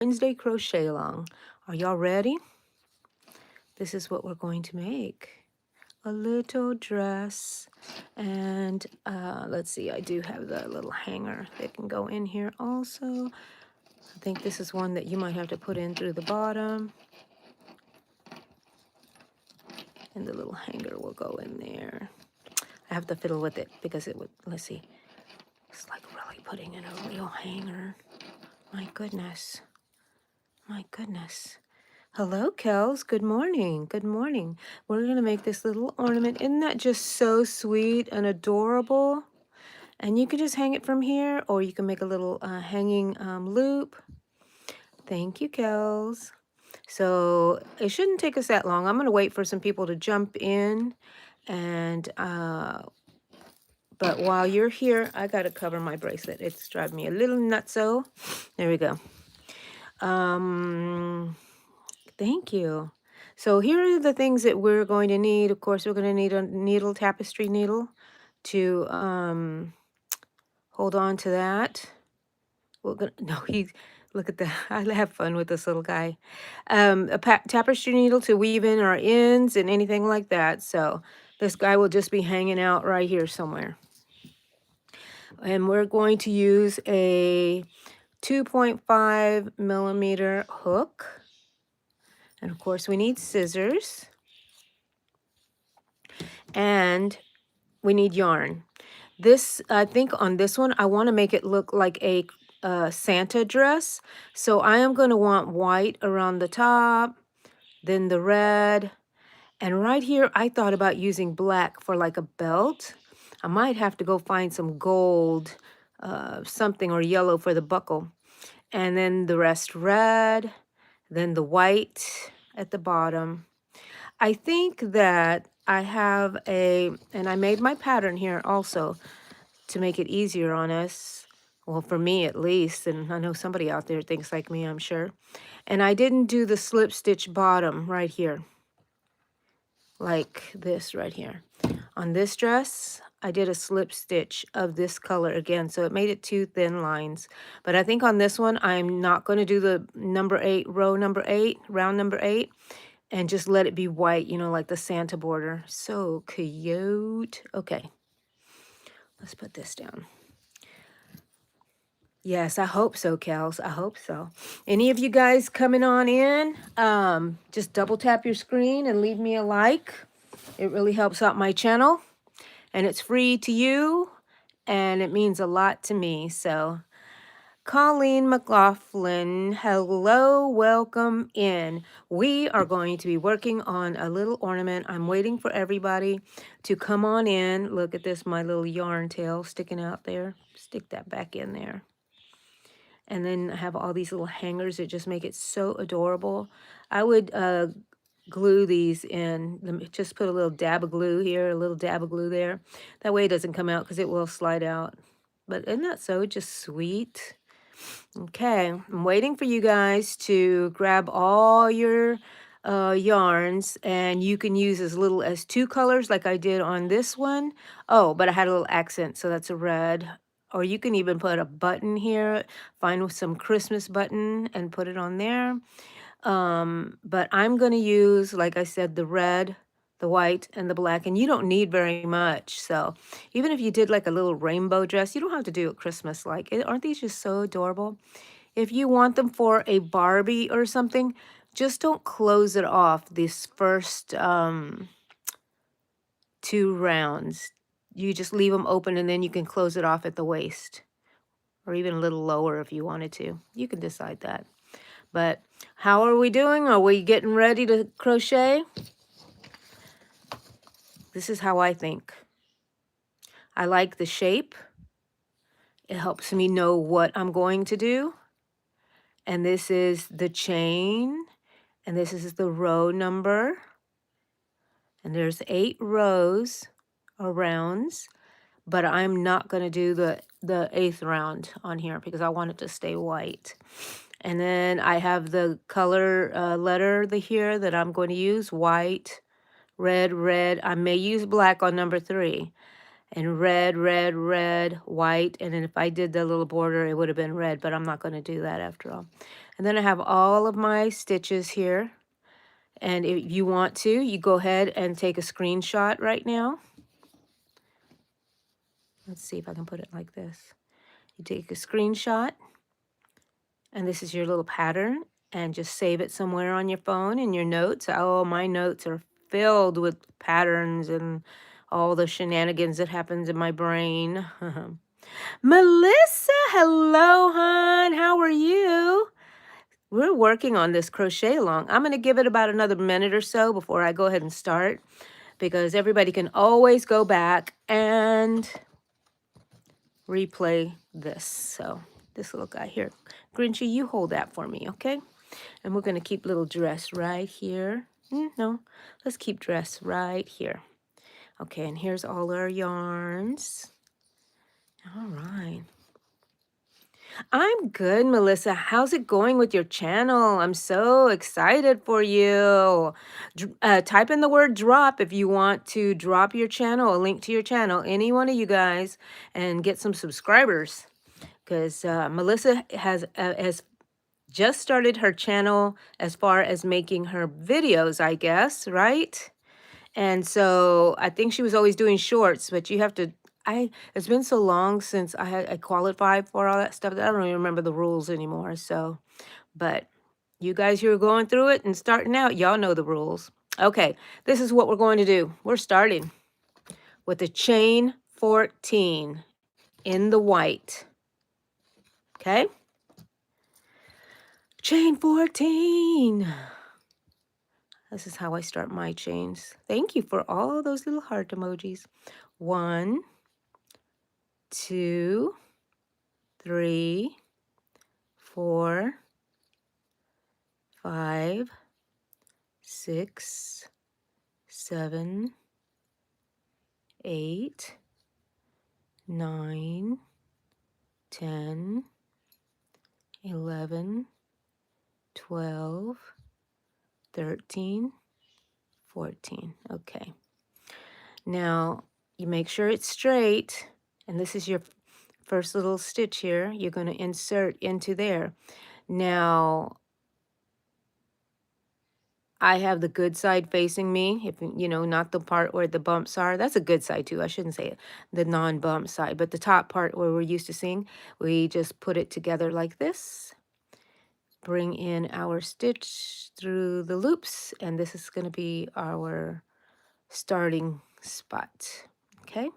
Wednesday crochet along. Are y'all ready? This is what we're going to make. A little dress. And let's see, I do have the little hanger that can go in here also. I think this is one that you might have to put in through the bottom. And the little hanger will go in there. I have to fiddle with it because it would, let's see. It's like really putting in a real hanger. My goodness. My goodness. Hello, Kels. Good morning. Good morning. We're going to make this little ornament. Isn't that just so sweet and adorable? And you can just hang it from here, or you can make a little hanging loop. Thank you, Kels. So it shouldn't take us that long. I'm going to wait for some people to jump in. And, but while you're here, I got to cover my bracelet. It's driving me a little nutso. There we go. Thank you. So here are the things that we're going to need. Of course, we're going to need a needle, tapestry needle to hold on to that. We're gonna, no, look at that. I have fun with this little guy. A tapestry needle to weave in our ends and anything like that. So this guy will just be hanging out right here somewhere. And we're going to use a 2.5 millimeter hook. And of course, we need scissors. And we need yarn. This, I think on this one, I want to make it look like a Santa dress. So I am going to want white around the top, then the red. And right here, I thought about using black for like a belt. I might have to go find some gold, something, or yellow for the buckle. And then the rest red, then the white at the bottom. I think that I have and I made my pattern here also to make it easier on us. Well, for me at least, and I know somebody out there thinks like me, I'm sure. And I didn't do the slip stitch bottom right here, like this right here. On this dress, I did a slip stitch of this color again, so it made it 2 thin lines. But I think on this one, I'm not going to do the number 8, round number 8, and just let it be white, you know, like the Santa border. So cute. Okay, let's put this down. Yes, I hope so, Kels. I hope so. Any of you guys coming on in, just double tap your screen and leave me a like. It really helps out my channel. And it's free to you, and it means a lot to me. So Colleen McLaughlin, hello, welcome in. We are going to be working on a little ornament. I'm waiting for everybody to come on in. Look at this, my little yarn tail sticking out there. Stick that back in there. And then I have all these little hangers that just make it so adorable. I would glue these in. Let me just put a little dab of glue here, a little dab of glue there. That way it doesn't come out because it will slide out. But isn't that so just sweet? Okay, I'm waiting for you guys to grab all your yarns, and you can use as little as 2 colors like I did on this one. Oh, but I had a little accent, so that's a red. Or you can even put a button here, find some Christmas button and put it on there. But I'm going to use, like I said, the red, the white, and the black. And you don't need very much. So even if you did like a little rainbow dress, you don't have to do it Christmas-like. Aren't these just so adorable? If you want them for a Barbie or something, just don't close it off this first 2 rounds. You just leave them open, and then you can close it off at the waist. Or even a little lower if you wanted to. You can decide that. But how are we doing? Are we getting ready to crochet? This is how I think. I like the shape. It helps me know what I'm going to do. And this is the chain. And this is the row number. And there's 8 rows or rounds. But I'm not going to do the 8th round on here because I want it to stay white. And then I have the color letter here that I'm going to use, white, red, red. I may use black on number 3. and red, red, red, white. And then if I did the little border, it would have been red, but I'm not going to do that after all. And then I have all of my stitches here. And if you want to, you go ahead and take a screenshot right now. Let's see if I can put it like this. You take a screenshot, and this is your little pattern, and just save it somewhere on your phone in your notes. Oh, my notes are filled with patterns and all the shenanigans that happens in my brain. Melissa, hello, hon. How are you? We're working on this crochet along. I'm going to give it about another minute or so before I go ahead and start, because everybody can always go back and replay this. So this little guy here. Grinchy, you hold that for me, okay? And we're going to keep little dress right here. No, let's keep dress right here. Okay, and here's all our yarns. All right. I'm good, Melissa. How's it going with your channel? I'm so excited for you. Type in the word drop if you want to drop your channel, a link to your channel, any one of you guys, and get some subscribers. Because Melissa has just started her channel as far as making her videos, I guess, right? And so I think she was always doing shorts, but you have to, it's been so long since I qualified for all that stuff that I don't even remember the rules anymore. So, but you guys who are going through it and starting out, y'all know the rules. Okay, this is what we're going to do. We're starting with the chain 14 in the white. Okay? Chain 14. This is how I start my chains. Thank you for all those little heart emojis. 1, 2, 3, 4, 5, 6, 7, 8, 9, 10, 11, 12, 13, 14. Okay. Now you make sure it's straight, and this is your first little stitch here. You're going to insert into there. Now I have the good side facing me, if you know, not the part where the bumps are. That's a good side too. I shouldn't say it, the non-bump side, but the top part where we're used to seeing, we just put it together like this. Bring in our stitch through the loops, and this is going to be our starting spot. Okay,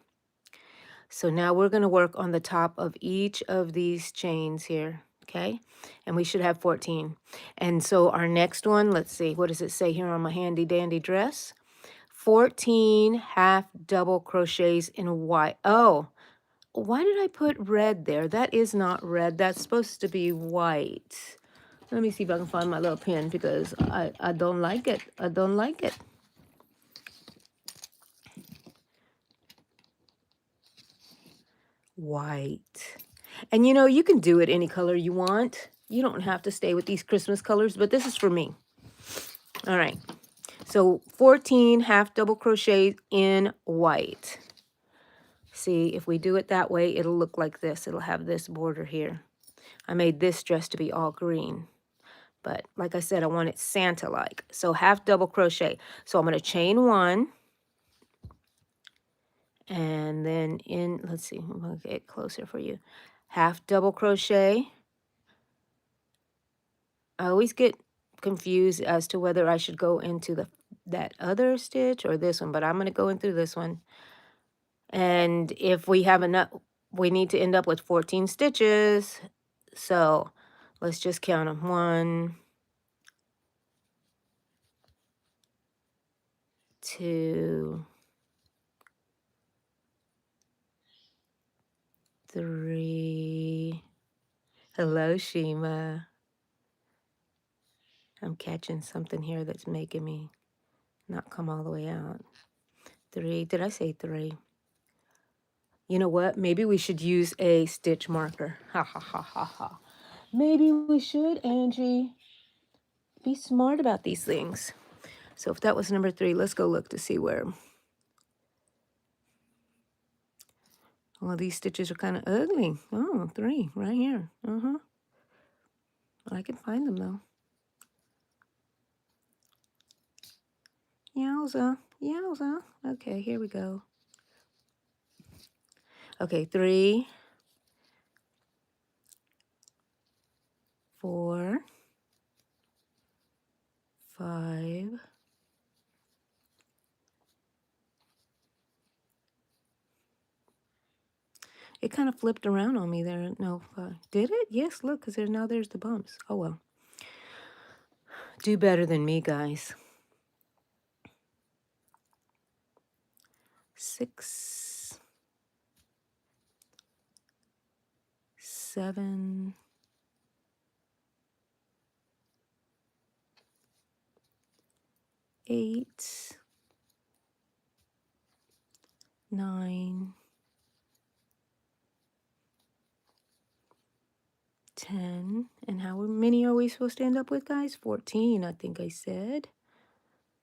so now we're going to work on the top of each of these chains here. Okay, and we should have 14. And so our next one, let's see, what does it say here on my handy dandy dress? 14 half double crochets in white. Oh, why did I put red there? That is not red. That's supposed to be white. Let me see if I can find my little pen, because I don't like it. I don't like it. White. And you know, you can do it any color you want. You don't have to stay with these Christmas colors, but this is for me. All right. So 14 half double crochets in white. See, if we do it that way, it'll look like this. It'll have this border here. I made this dress to be all green. But like I said, I want it Santa-like. So half double crochet. So I'm going to chain 1. And then in, let's see, I'm going to get closer for you. Half double crochet. I always get confused as to whether I should go into that other stitch or this one, but I'm going to go in through this one. And if we have enough, we need to end up with 14 stitches. So let's just count them. 1, 2, 3. Hello, Shima. I'm catching something here that's making me not come all the way out. 3. Did I say 3? You know what? Maybe we should use a stitch marker. Ha, ha, ha, ha, ha. Maybe we should, Angie. Be smart about these things. So if that was number 3, let's go look to see where. Well, these stitches are kind of ugly. Oh, 3 right here. I can find them though. Yowza, yowza. Okay, here we go. Okay, 3, 4, 5. It kind of flipped around on me there. No, did it? Yes, look, because there's the bumps. Oh, well. Do better than me, guys. 6, 7, 8, 9, 10. And how many are we supposed to end up with, guys? 14, I think I said.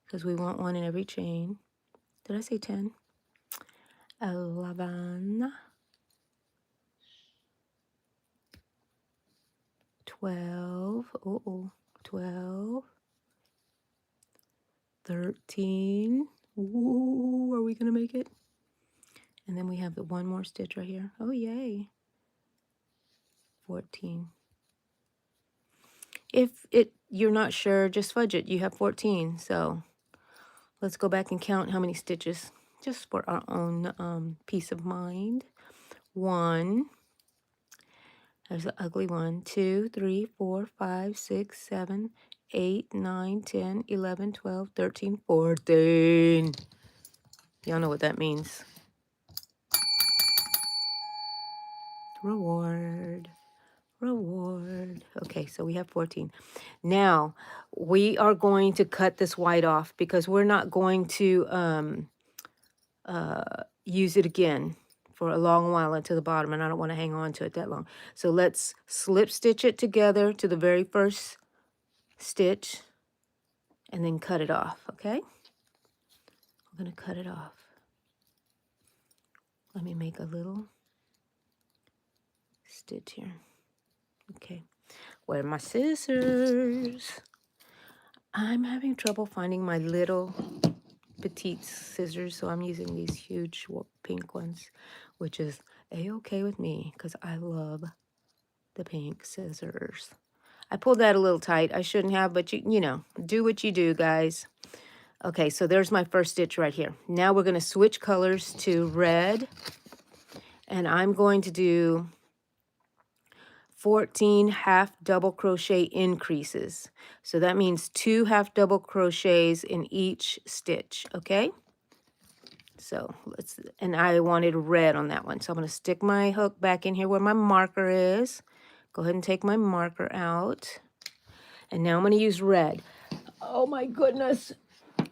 Because we want one in every chain. Did I say 10? 11, 12. 12. 13. Ooh, are we going to make it? And then we have the one more stitch right here. Oh, yay. 14. If you're not sure, just fudge it. You have 14. So let's go back and count how many stitches, just for our own peace of mind. 1. There's an ugly one. 2, 3, 4, 5, 6, 7, 8, 9, 10, 11, 12, 13, 14. Y'all know what that means. Reward. Reward. Okay, so we have 14. Now, we are going to cut this white off because we're not going to use it again for a long while until the bottom, and I don't want to hang on to it that long. So let's slip stitch it together to the very first stitch and then cut it off, okay? I'm going to cut it off. Let me make a little stitch here. Okay. Where are my scissors? I'm having trouble finding my little petite scissors, so I'm using these huge pink ones, which is a-okay with me because I love the pink scissors. I pulled that a little tight. I shouldn't have, but you know, do what you do, guys. Okay, so there's my first stitch right here. Now we're going to switch colors to red, and I'm going to do 14 half double crochet increases. So that means 2 half double crochets in each stitch, okay? So and I wanted red on that one. So I'm going to stick my hook back in here where my marker is. Go ahead and take my marker out. And now I'm going to use red. Oh my goodness.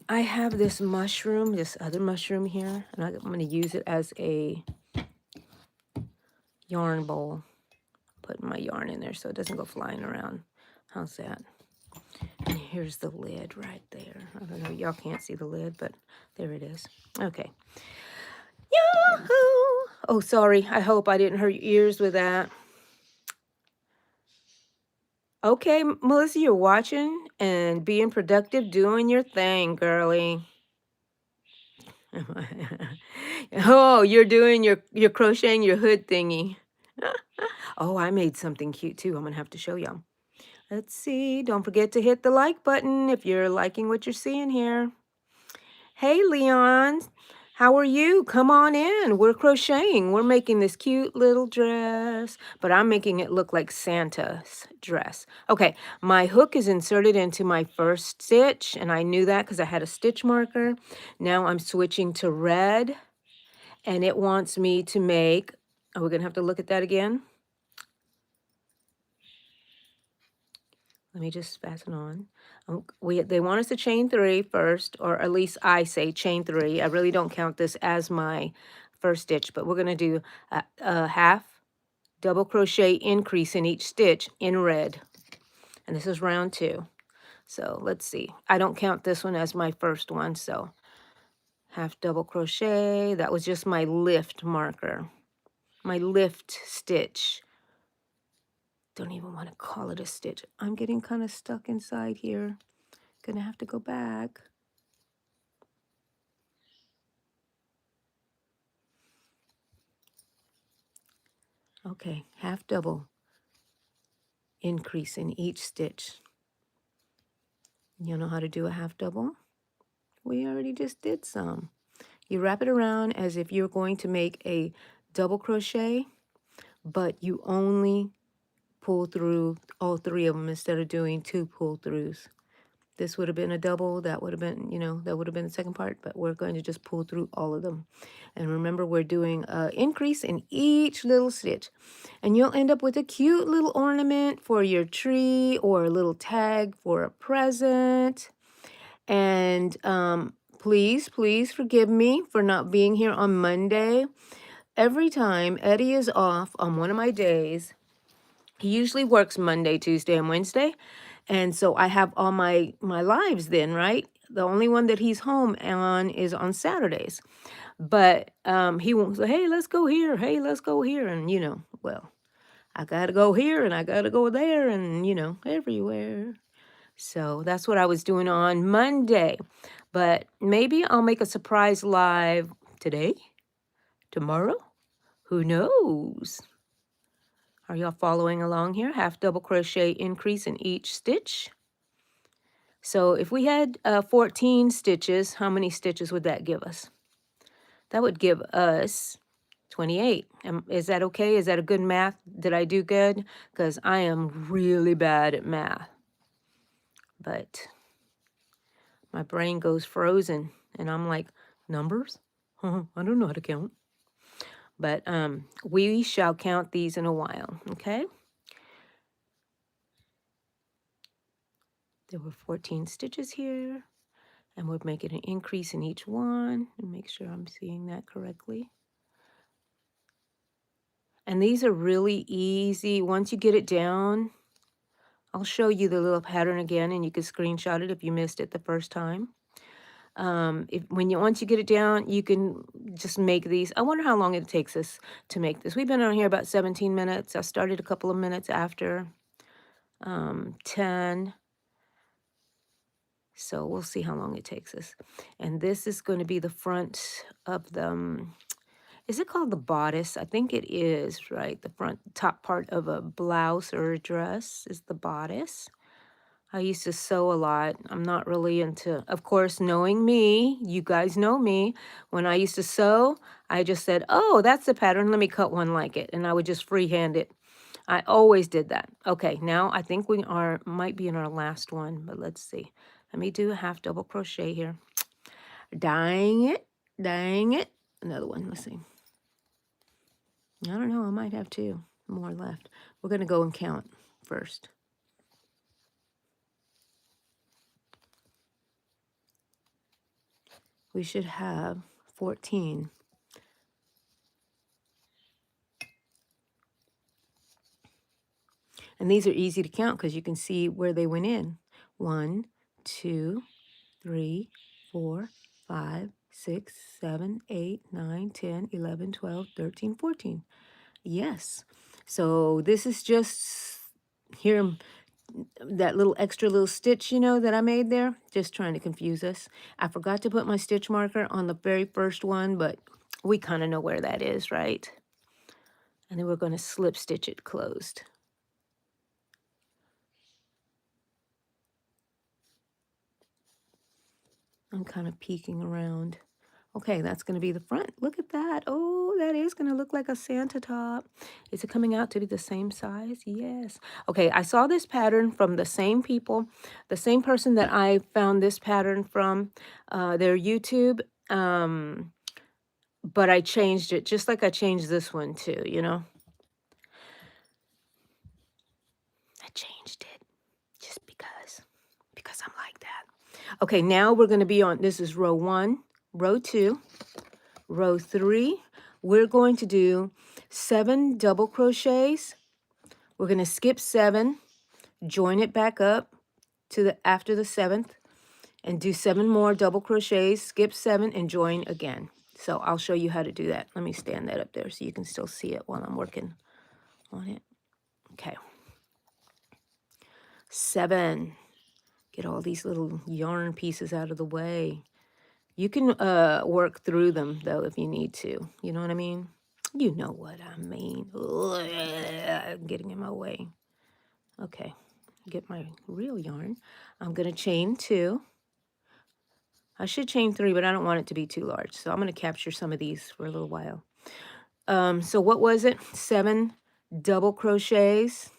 I have this mushroom, this other mushroom here, and I'm going to use it as a yarn bowl. Put my yarn in there so it doesn't go flying around. How's that? And here's the lid right there. I don't know, y'all can't see the lid, but there it is. Okay. Yahoo! Oh, sorry. I hope I didn't hurt your ears with that. Okay, Melissa, you're watching and being productive, doing your thing, girly. Oh, you're doing you're crocheting your hood thingy. Oh, I made something cute too. I'm gonna have to show y'all. Let's see. Don't forget to hit the like button if you're liking what you're seeing here. Hey, Leon. How are you? Come on in. We're crocheting. We're making this cute little dress, but I'm making it look like Santa's dress. Okay, my hook is inserted into my first stitch, and I knew that because I had a stitch marker. Now I'm switching to red, and it wants me to make, are we going to have to look at that again? Let me just fasten on. They want us to chain 3 first, or at least I say chain 3. I really don't count this as my first stitch, but we're going to do a half double crochet increase in each stitch in red. And this is round 2. So let's see. I don't count this one as my first one, so half double crochet. That was just my lift marker. my lift stitch. Don't even want to call it a stitch. I'm getting kind of stuck inside here. Gonna have to go back. Okay, half double increase in each stitch. You know how to do a half double? We already just did some. You wrap it around as if you're going to make a double crochet, but you only pull through all three of them instead of doing 2 pull throughs. This would have been a double, that would have been, that would have been the second part, but we're going to just pull through all of them. And remember, we're doing an increase in each little stitch. And you'll end up with a cute little ornament for your tree or a little tag for a present. And please, please forgive me for not being here on Monday. Every time Eddie is off on one of my days, he usually works Monday, Tuesday, and Wednesday. And so I have all my lives then, right? The only one that he's home on is on Saturdays. But he won't say, hey, let's go here. Hey, let's go here. And, well, I got to go here and I got to go there and, everywhere. So that's what I was doing on Monday. But maybe I'll make a surprise live today, tomorrow. Who knows? Are y'all following along here? Half double crochet increase in each stitch. So if we had 14 stitches, how many stitches would that give us? That would give us 28. Is that okay? Is that a good math? Did I do good? Because I am really bad at math. But my brain goes frozen and I'm like, numbers? I don't know how to count. But we shall count these in a while, okay? There were 14 stitches here, and we're making an increase in each one, and make sure I'm seeing that correctly. And these are really easy. Once you get it down, I'll show you the little pattern again, and you can screenshot it if you missed it the first time. Once you get it down, you can just make these. I wonder how long it takes us to make this. We've been on here about 17 minutes. I started a couple of minutes after 10. So we'll see how long it takes us. And this is going to be the front of the, is it called the bodice? I think it is, right? The front top part of a blouse or a dress is the bodice. I used to sew a lot. I'm not really into, of course, knowing me, you guys know me. When I used to sew, I just said, oh, that's the pattern. Let me cut one like it. And I would just freehand it. I always did that. Okay, now I think we might be in our last one, but let's see. Let me do a half double crochet here. Dang it. Dang it. Another one. Let's see. I don't know. I might have 2 more left. We're going to go and count first. We should have 14. And these are easy to count because you can see where they went in. 1, 2, 3, 4, 5, 6, 7, 8, 9, 10, 11, 12, 13, 14. Yes. So this is just here, that little extra little stitch, that I made there. Just trying to confuse us. I forgot to put my stitch marker on the very first one, but we kind of know where that is, right? And then we're going to slip stitch it closed. I'm kind of peeking around. Okay, that's going to be the front. Look at that. Oh, that is going to look like a Santa top. Is it coming out to be the same size? Yes. Okay, I saw this pattern from the same people, the same person that I found this pattern from their YouTube. But I changed it just like I changed this one too, I changed it just because I'm like that. Okay, now we're going to be on, this is row 1, row 2, row 3. We're going to do 7 double crochets. We're going to skip 7, join it back up to after the 7th, and do 7 more double crochets, skip 7, and join again. So I'll show you how to do that. Let me stand that up there so you can still see it while I'm working on it. Okay. 7. Get all these little yarn pieces out of the way. You can work through them, though, if you need to. You know what I mean? You know what I mean. Ugh, getting in my way. Okay, get my real yarn. I'm going to chain 2. I should chain 3, but I don't want it to be too large. So I'm going to capture some of these for a little while. So what was it? 7 double crochets.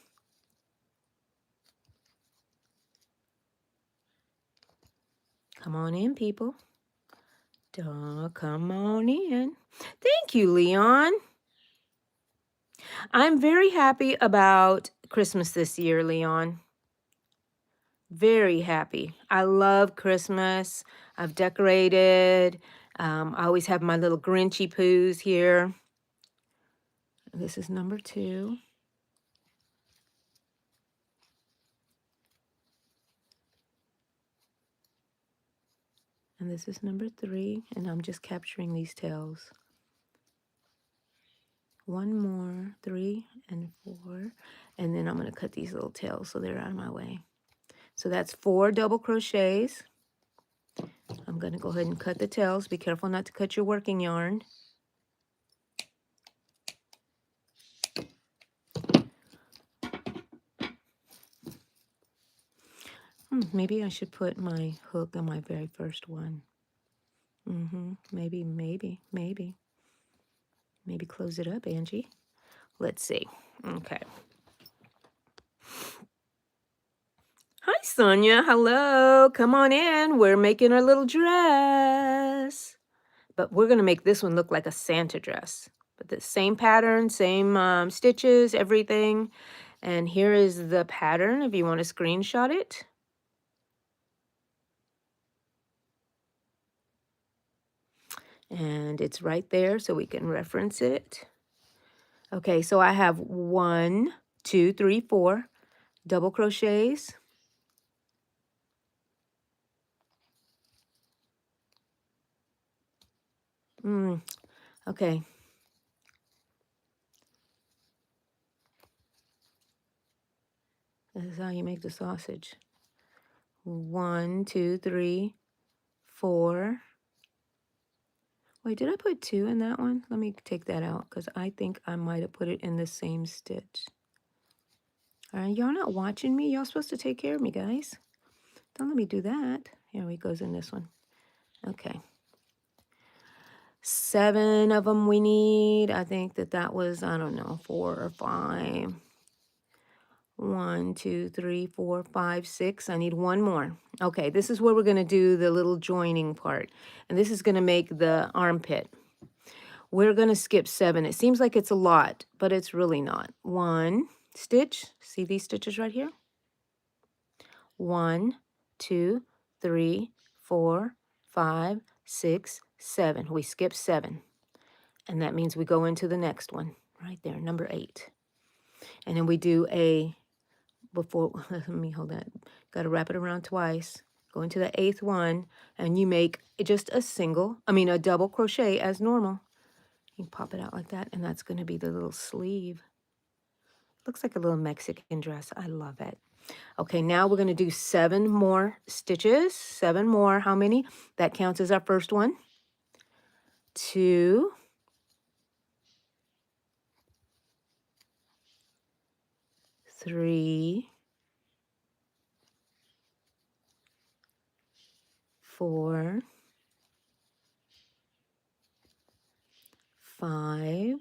Come on in, people. Duh, come on in. Thank you, Leon. I'm very happy about Christmas this year, Leon. Very happy. I love Christmas. I've decorated. I always have my little Grinchy poos here. This is number 2. And this is number 3. And I'm just capturing these tails. 1 more, 3 and 4. And then I'm going to cut these little tails so they're out of my way. So that's 4 double crochets. I'm going to go ahead and cut the tails. Be careful not to cut your working yarn. Maybe I should put my hook on my very first one. Maybe. Maybe close it up, Angie. Let's see. Okay. Hi, Sonia. Hello. Come on in. We're making our little dress. But we're going to make this one look like a Santa dress. But the same pattern, same stitches, everything. And here is the pattern if you want to screenshot it. And it's right there so we can reference it. Okay, so I have 1, 2, 3, 4 double crochets. Okay. This is how you make the sausage. 1, 2, 3, 4. Wait, did I put 2 in that one? Let me take that out because I think I might have put it in the same stitch. All right, y'all not watching me? Y'all supposed to take care of me, guys. Don't let me do that. Here he goes in this one. Okay. 7 of them we need. I think that was, I don't know, 4 or 5. 1, 2, 3, 4, 5, 6. I need 1 more. Okay, this is where we're going to do the little joining part. And this is going to make the armpit. We're going to skip 7. It seems like it's a lot, but it's really not. 1 stitch. See these stitches right here? 1, 2, 3, 4, 5, 6, 7. We skip 7. And that means we go into the next one right there, number 8. And then we do a, before, let me hold that. Got to wrap it around twice. Go into the 8th one, and you make just a double crochet as normal. You pop it out like that, and that's going to be the little sleeve. Looks like a little Mexican dress. I love it. Okay, now we're going to do 7 more stitches. 7 more. How many? That counts as our first one. 2. 3. 4. 5.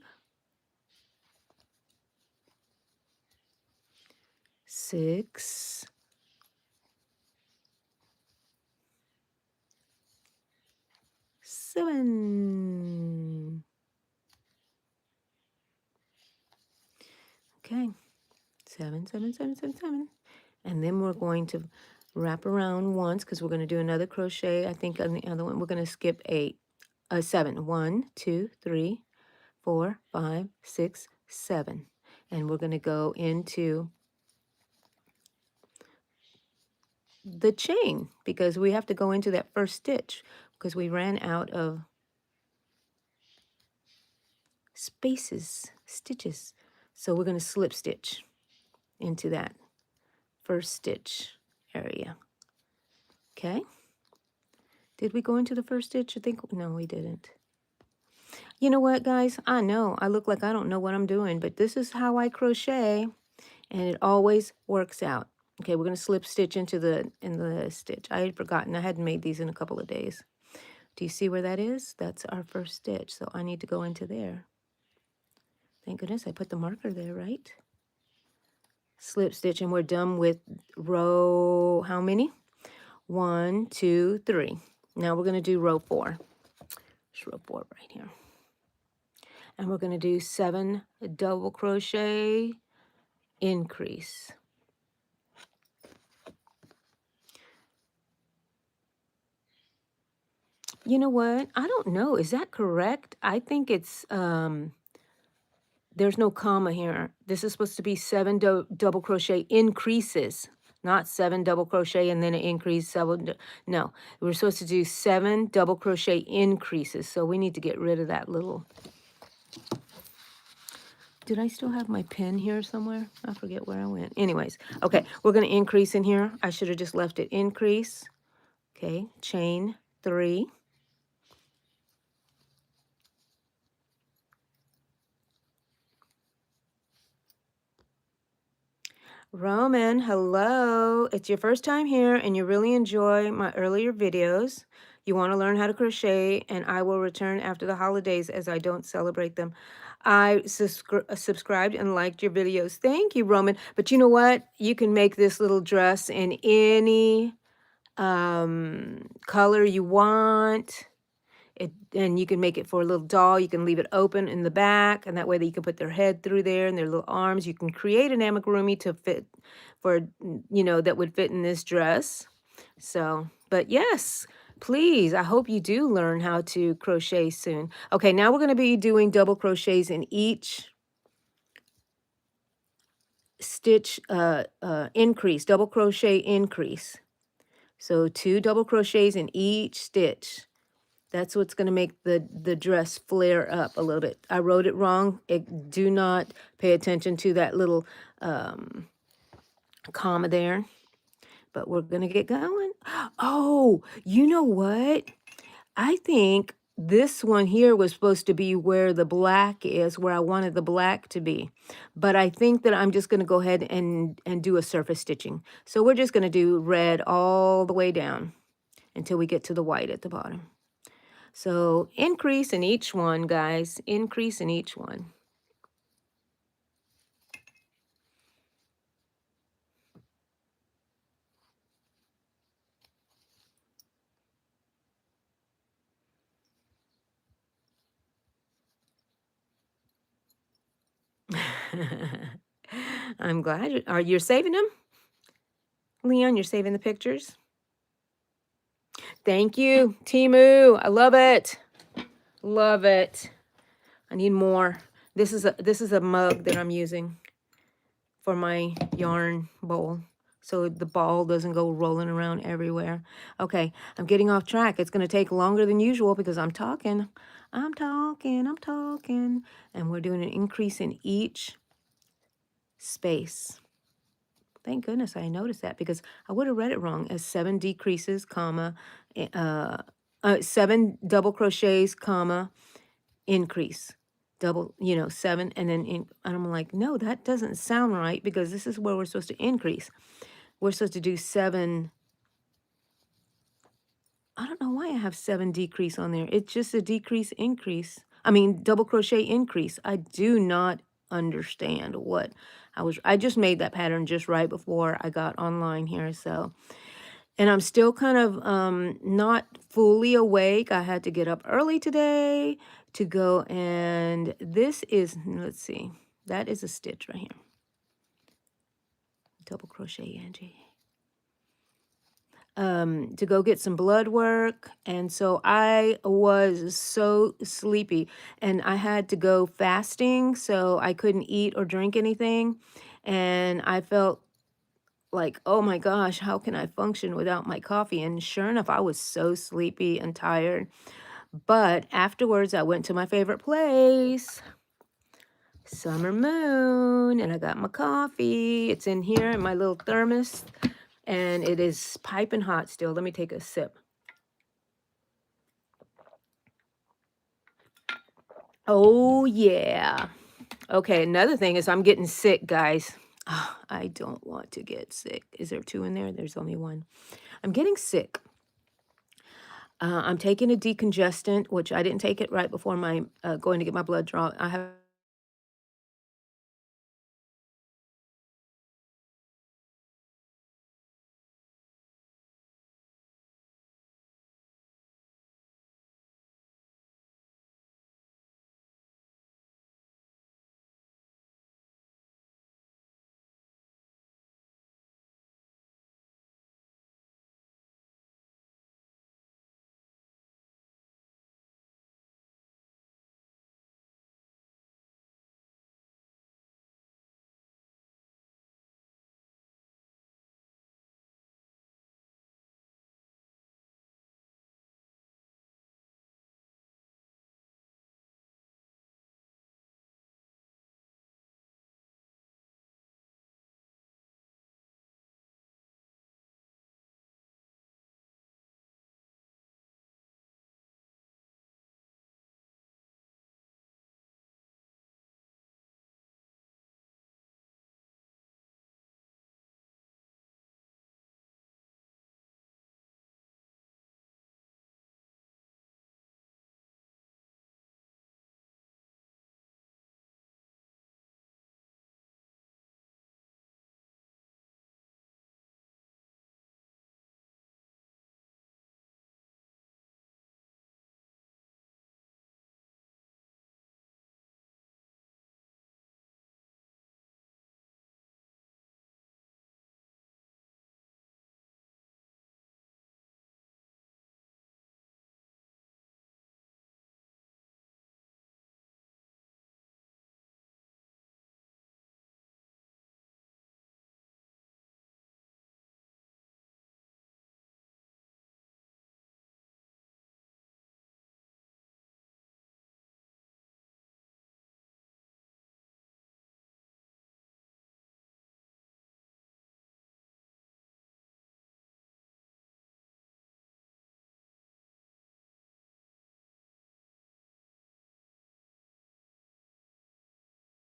6. 7. Okay, 7, 7, 7, 7, 7. And then we're going to wrap around once because we're going to do another crochet. I think on the other one, we're going to skip 7. 1, 2, 3, 4, 5, 6, 7. And we're going to go into the chain because we have to go into that first stitch because we ran out of spaces, stitches. So we're going to slip stitch into that first stitch area. Okay. Did we go into the first stitch? I think, no, we didn't. You know what, guys? I know I look like I don't know what I'm doing, but this is how I crochet, and it always works out. Okay, we're going to slip stitch into the stitch. I had forgotten. I hadn't made these in a couple of days. Do you see where that is? That's our first stitch, so I need to go into there. Thank goodness I put the marker there, right? Slip stitch, and we're done with row, how many? 1, 2, 3. Now we're going to do row 4. It's row 4 right here. And we're going to do 7 double crochet, increase. You know what? I don't know. Is that correct? I think it's, there's no comma here. This is supposed to be 7 double crochet increases, not 7 double crochet and then an increase. 7, no, we're supposed to do 7 double crochet increases. So we need to get rid of that little. Did I still have my pen here somewhere? I forget where I went. Anyways, okay, we're going to increase in here. I should have just left it increase. Okay, chain 3. Roman, hello. It's your first time here and you really enjoy my earlier videos. You want to learn how to crochet, and I will return after the holidays as I don't celebrate them. I subscribed and liked your videos. Thank you, Roman. But you know what? You can make this little dress in any color you want. And you can make it for a little doll. You can leave it open in the back, and that way that you can put their head through there and their little arms. You can create an amigurumi to fit for, that would fit in this dress. So, but yes, please, I hope you do learn how to crochet soon. Okay, now we're going to be doing double crochets in each stitch increase, double crochet increase. So 2 double crochets in each stitch. That's what's going to make the dress flare up a little bit. I wrote it wrong. Do not pay attention to that little comma there. But we're going to get going. Oh, you know what? I think this one here was supposed to be where the black is, where I wanted the black to be. But I think that I'm just going to go ahead and do a surface stitching. So we're just going to do red all the way down until we get to the white at the bottom. So increase in each one, guys. Increase in each one. I'm glad. Are you saving them? Leon, you're saving the pictures? Thank you, Timu. I love it. Love it. I need more. This is a mug that I'm using for my yarn bowl, so the ball doesn't go rolling around everywhere. Okay, I'm getting off track. It's going to take longer than usual because I'm talking. I'm talking. And we're doing an increase in each space. Thank goodness I noticed that, because I would have read it wrong as 7 decreases, comma, 7 double crochets, comma, increase. Double, 7, and then and I'm like, no, that doesn't sound right, because this is where we're supposed to increase. We're supposed to do 7. I don't know why I have 7 decrease on there. It's just a decrease, increase. I mean, double crochet, increase. I do not understand what I just made that pattern just right before I got online here. So, and I'm still kind of not fully awake. I had to get up early today to go, and this is, let's see, that is a stitch right here. Double crochet, Angie. To go get some blood work, and so I was so sleepy, and I had to go fasting, so I couldn't eat or drink anything, and I felt like, oh my gosh, how can I function without my coffee? And sure enough, I was so sleepy and tired. But afterwards, I went to my favorite place. Summer moon, and I got my coffee. It's in here in my little thermos, and it is piping hot still. Let me take a sip. Oh, yeah. Okay, another thing is I'm getting sick, guys. Oh, I don't want to get sick. Is there 2 in there? There's only 1. I'm getting sick. I'm taking a decongestant, which I didn't take it right before my going to get my blood draw. I have.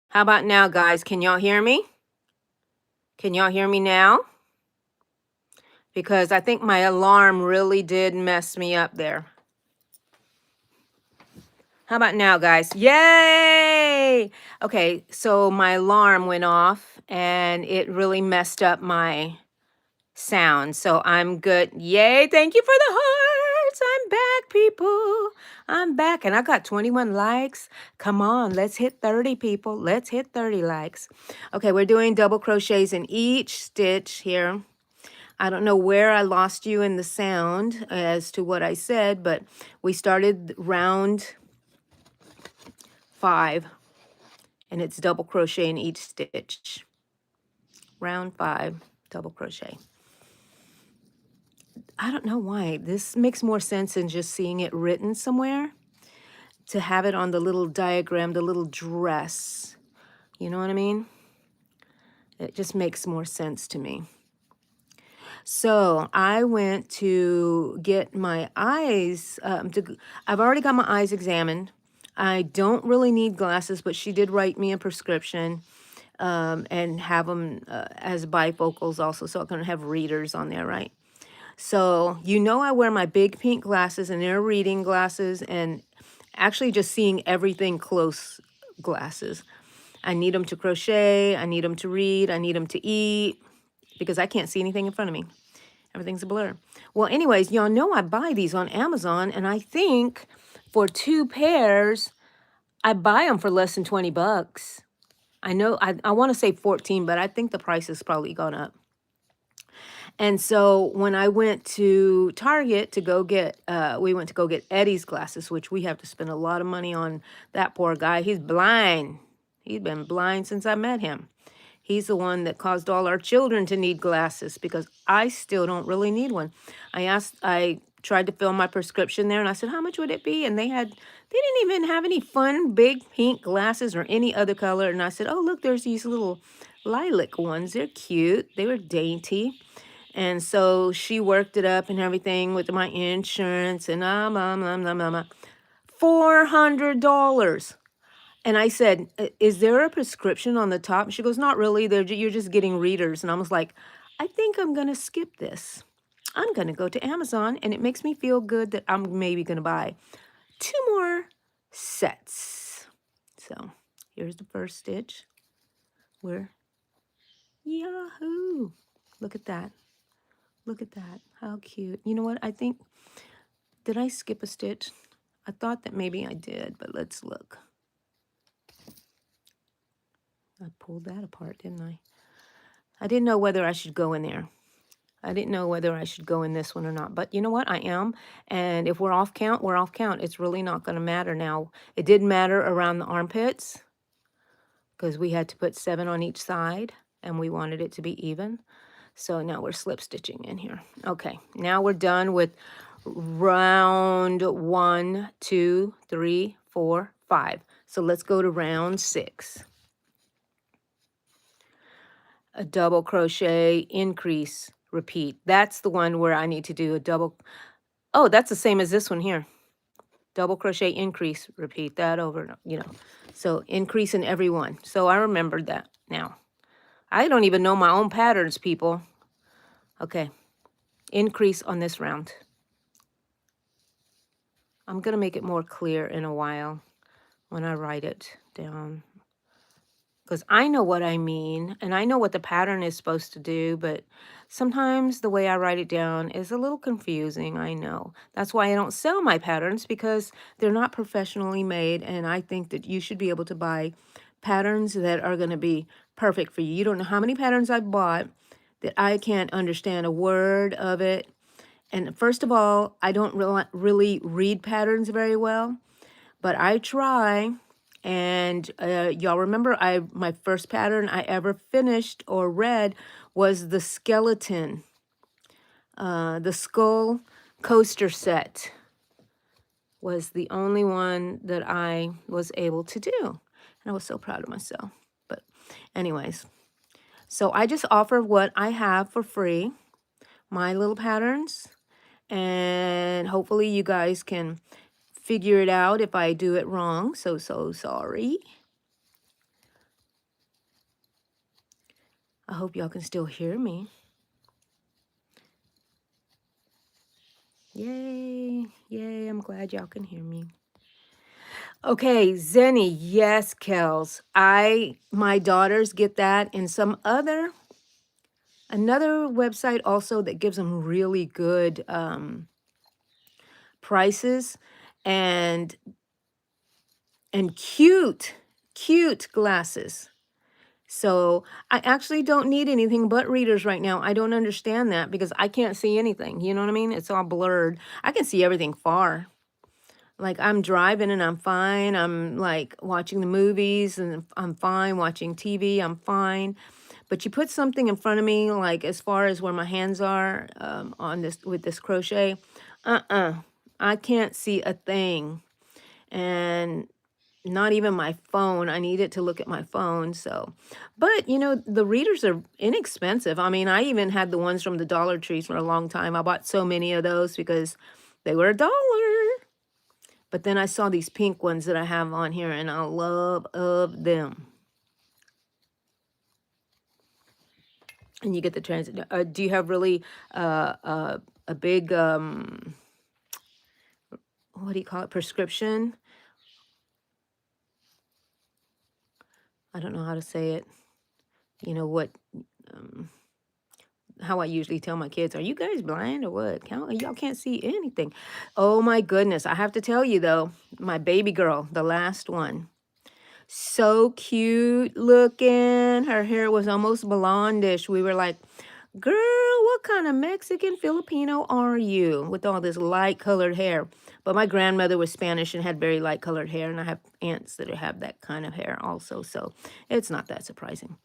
How about now, guys? Can y'all hear me? Can y'all hear me now? Because I think my alarm really did mess me up there. How about now, guys? Yay! Okay, so my alarm went off and it really messed up my sound. So I'm good. Yay! Thank you for the hearts. I'm back, people. I'm back and I got 21 likes. Come on, let's hit 30, people. Let's hit 30 likes. Okay, we're doing double crochets in each stitch here. I don't know where I lost you in the sound as to what I said, but we started round 5 and it's double crochet in each stitch. Round 5, double crochet. I don't know why. This makes more sense than just seeing it written somewhere. To have it on the little diagram, the little dress. You know what I mean? It just makes more sense to me. So I went to get my eyes, I've already got my eyes examined. I don't really need glasses, but she did write me a prescription and have them as bifocals also, so I can have readers on there, right? So you know I wear my big pink glasses, and they're reading glasses, and actually just seeing everything close glasses. I need them to crochet, I need them to read, I need them to eat, because I can't see anything in front of me. Everything's a blur. Well, anyways, y'all know I buy these on Amazon, and I think for 2 pairs, I buy them for less than 20 bucks. I know, I want to say 14, but I think the price has probably gone up. And so when I went to Target to go get, we went to go get Eddie's glasses, which we have to spend a lot of money on. That poor guy, he's blind. He's been blind since I met him. He's the one that caused all our children to need glasses because I still don't really need one. I tried to fill my prescription there, and I said, how much would it be? And they didn't even have any fun big pink glasses or any other color. And I said, oh, look, there's these little lilac ones. They're cute. They were dainty. And so she worked it up and everything with my insurance and $400. And I said, is there a prescription on the top? She goes, not really. You're just getting readers. And I was like, I think I'm going to skip this. I'm going to go to Amazon, and it makes me feel good that I'm maybe going to buy 2 more sets. So here's the first stitch. Yahoo! Look at that. Look at that. How cute. You know what? I think, did I skip a stitch? I thought that maybe I did, but let's look. I pulled that apart, didn't I? I didn't know whether I should go in there. I didn't know whether I should go in this one or not. But you know what? I am. And if we're off count, we're off count. It's really not going to matter now. It didn't matter around the armpits because we had to put 7 on each side, and we wanted it to be even. So now we're slip stitching in here. Okay, now we're done with round 1, 2, 3, 4, 5. So let's go to round 6. A double crochet, increase, repeat. That's the one where I need to do a double. Oh, that's the same as this one here. Double crochet, increase, repeat that over, So increase in every one. So I remembered that now. I don't even know my own patterns, people. Okay, increase on this round. I'm going to make it more clear in a while when I write it down, because I know what I mean, and I know what the pattern is supposed to do, but sometimes the way I write it down is a little confusing, I know. That's why I don't sell my patterns, because they're not professionally made, and I think that you should be able to buy patterns that are going to be perfect for you. You don't know how many patterns I've bought that I can't understand a word of it. And first of all, I don't really read patterns very well, but I try. And y'all remember my first pattern I ever finished or read was the skeleton, the skull coaster set was the only one that I was able to do. And I was so proud of myself. But anyways, so I just offer what I have for free, my little patterns. And hopefully you guys can figure it out if I do it wrong. So sorry. I hope y'all can still hear me. Yay, yay, I'm glad y'all can hear me. Okay, Zenny, yes, Kels. My daughters get that, and another website also that gives them really good prices and cute glasses. So I actually don't need anything but readers right now. I don't understand that because I can't see anything. You know what I mean? It's all blurred. I can see everything far. Like I'm driving and I'm fine. I'm like watching the movies and I'm fine. Watching TV, I'm fine. But you put something in front of me, like as far as where my hands are on this with this crochet, I can't see a thing. And not even my phone. I needed to look at my phone. So, but the readers are inexpensive. I mean, I even had the ones from the Dollar Tree for a long time. I bought so many of those because they were $1. But then I saw these pink ones that I have on here, and I love them. And you get the transit. Do you have really a big what do you call it? Prescription? I don't know how to say it. You know what? How I usually tell my kids, are you guys blind or what? Y'all can't see anything. Oh my goodness. I have to tell you though, my baby girl, the last one, so cute looking. Her hair was almost blondish. We were like, girl, what kind of Mexican Filipino are you with all this light colored hair? But my grandmother was Spanish and had very light colored hair, and I have aunts that have that kind of hair also, so it's not that surprising.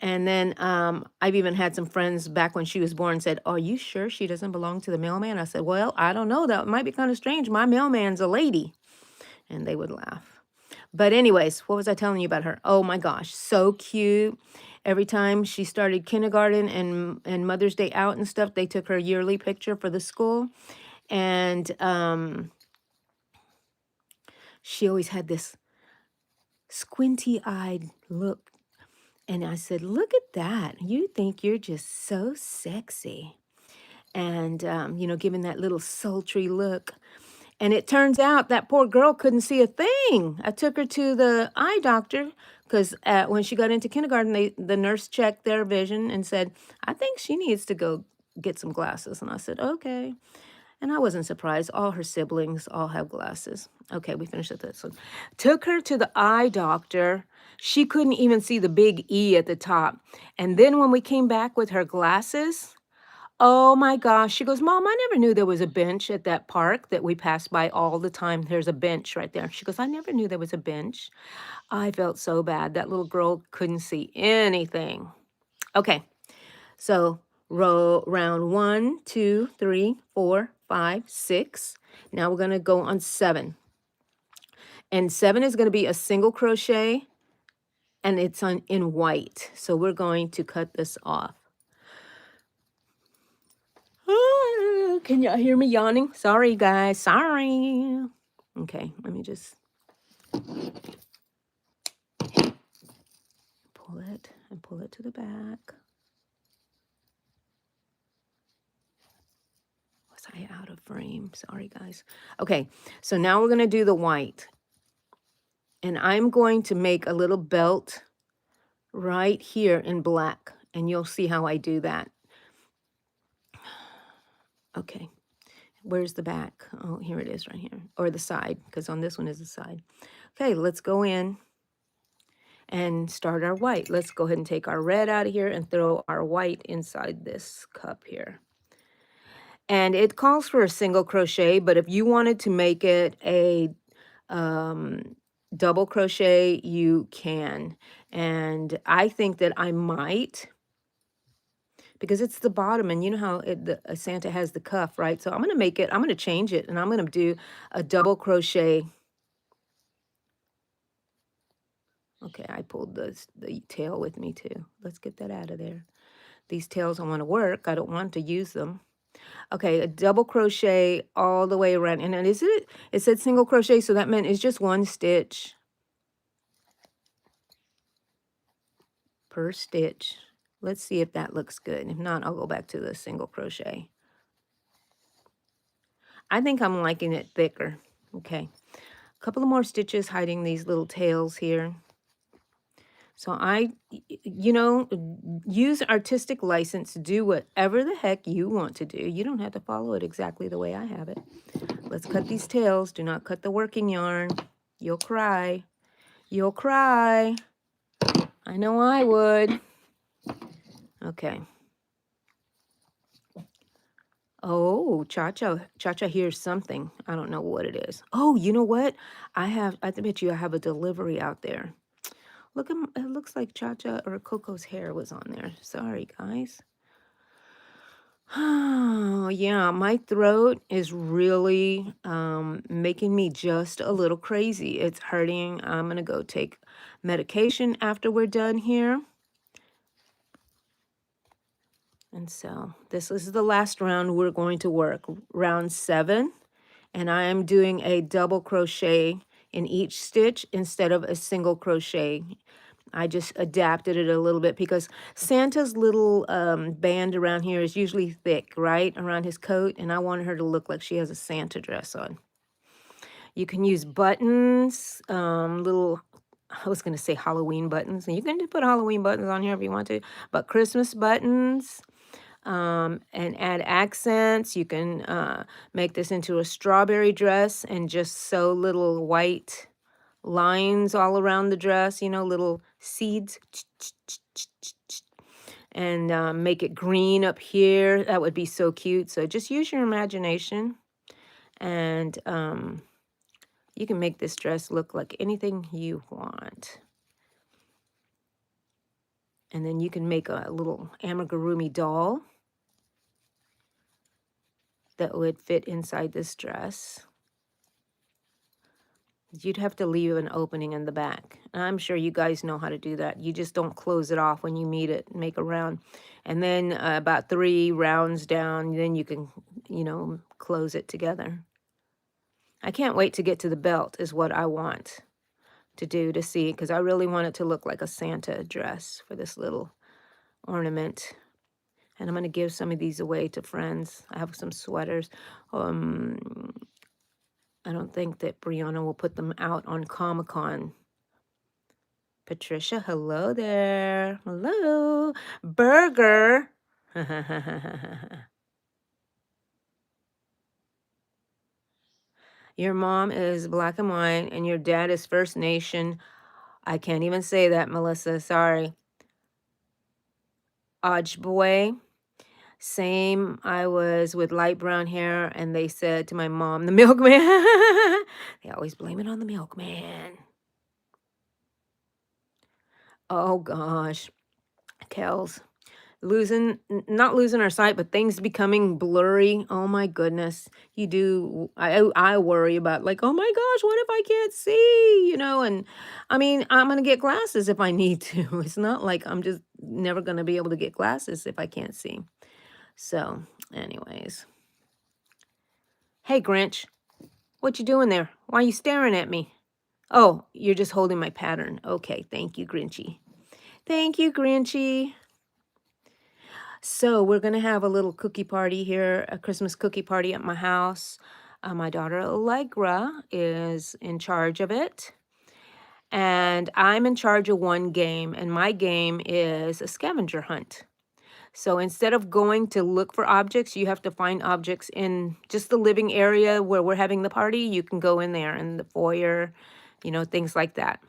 And then I've even had some friends back when she was born said, "Are you sure she doesn't belong to the mailman?" I said, "Well, I don't know. That might be kind of strange. My mailman's a lady." And they would laugh. But anyways, what was I telling you about her? Oh my gosh, so cute. Every time she started kindergarten and Mother's Day out and stuff, they took her yearly picture for the school. And she always had this squinty-eyed look. And I said, "Look at that. You think you're just so sexy." And, giving that little sultry look. And it turns out that poor girl couldn't see a thing. I took her to the eye doctor because when she got into kindergarten, the nurse checked their vision and said, "I think she needs to go get some glasses." And I said, "Okay." And I wasn't surprised. All her siblings all have glasses. Okay, we finished with this one. Took her to the eye doctor. She couldn't even see the big E at the top. And then when we came back with her glasses, oh my gosh. She goes, "Mom, I never knew there was a bench at that park that we pass by all the time. There's a bench right there." She goes, "I never knew there was a bench." I felt so bad. That little girl couldn't see anything. Okay, so round 1, 2, 3, 4, 5, 6. Now we're going to go on 7. And 7 is going to be a single crochet and it's in white. So we're going to cut this off. Can y'all hear me yawning? Sorry, guys. Sorry. Okay, let me just pull it and pull it to the back. Was I out of frame? Sorry, guys. Okay, so now we're going to do the white. And I'm going to make a little belt right here in black. And you'll see how I do that. Okay, where's the back? Oh, here it is right here. Or the side, because on this one is the side. Okay, let's go in and start our white. Let's go ahead and take our red out of here and throw our white inside this cup here. And it calls for a single crochet, but if you wanted to make it a double crochet, you can. And I think that I might, because it's the bottom, and you know how Santa has the cuff, right? So I'm going to make it, I'm going to change it, and I'm going to do a double crochet. Okay, I pulled the tail with me too. Let's get that out of there. These tails I want to work. I don't want to use them. Okay, a double crochet all the way around. And then it said single crochet, so that meant it's just one stitch per stitch. Let's see if that looks good. If not, I'll go back to the single crochet. I think I'm liking it thicker. Okay, a couple of more stitches hiding these little tails here. So use artistic license, do whatever the heck you want to do. You don't have to follow it exactly the way I have it. Let's cut these tails. Do not cut the working yarn. You'll cry. You'll cry. I know I would. Okay. Oh, Cha-Cha hears something. I don't know what it is. Oh, you know what? I bet you I have a delivery out there. Look, it looks like Cha-Cha or Coco's hair was on there. Sorry, guys. Oh, yeah, my throat is really making me just a little crazy. It's hurting. I'm going to go take medication after we're done here. And so this is the last round we're going to work, round 7. And I am doing a double crochet in each stitch instead of a single crochet. I just adapted it a little bit because Santa's little band around here is usually thick, right, around his coat. And I wanted her to look like she has a Santa dress on. You can use buttons, little, I was going to say Halloween buttons. And you can put Halloween buttons on here if you want to. But Christmas buttons. And add accents. You can make this into a strawberry dress and just sew little white lines all around the dress, little seeds. And make it green up here. That would be so cute. So just use your imagination. And you can make this dress look like anything you want. And then you can make a little amigurumi doll that would fit inside this dress. You'd have to leave an opening in the back. I'm sure you guys know how to do that. You just don't close it off when you meet it, make a round. And then about 3 rounds down, then you can, you know, close it together. I can't wait to get to the belt is what I want to do, to see, because I really want it to look like a Santa dress for this little ornament. And I'm going to give some of these away to friends. I have some sweaters. I don't think that Brianna will put them out on Comic-Con. Patricia, hello there. Hello. Burger. Your mom is black and white, and your dad is First Nation. I can't even say that, Melissa. Sorry. Ojibwe. Same. I was with light brown hair, and they said to my mom, the milkman. They always blame it on the milkman. Oh, gosh. Kels. Not losing our sight, but things becoming blurry. Oh my goodness. You do, I worry about, like, oh my gosh, what if I can't see, you know? And I mean, I'm going to get glasses if I need to. It's not like I'm just never going to be able to get glasses if I can't see. So anyways. Hey, Grinch, what you doing there? Why are you staring at me? Oh, you're just holding my pattern. Okay, thank you, Grinchy. Thank you, Grinchy. So we're going to have a little cookie party here, a Christmas cookie party at my house. My daughter Allegra is in charge of it. And I'm in charge of one game, and my game is a scavenger hunt. So instead of going to look for objects, you have to find objects in just the living area where we're having the party. You can go in there in the foyer, you know, things like that.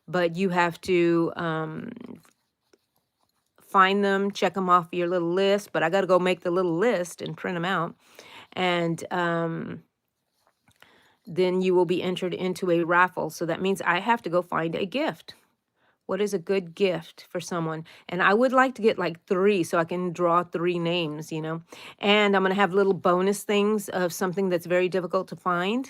But you have to find them, check them off your little list, but I got to go make the little list and print them out. And then you will be entered into a raffle. So that means I have to go find a gift. What is a good gift for someone? And I would like to get like 3 so I can draw 3 names, you know. And I'm going to have little bonus things of something that's very difficult to find.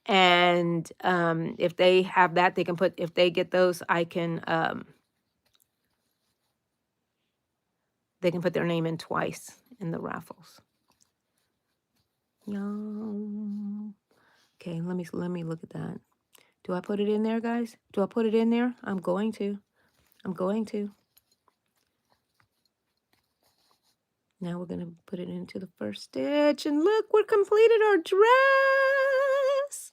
And if they have that, they can put, if they get those, I can, they can put their name in twice in the raffles. Yum. Okay, let me look at that. Do I put it in there, guys? Do I put it in there? I'm going to. Now we're going to put it into the first stitch. And look, we're completed our dress.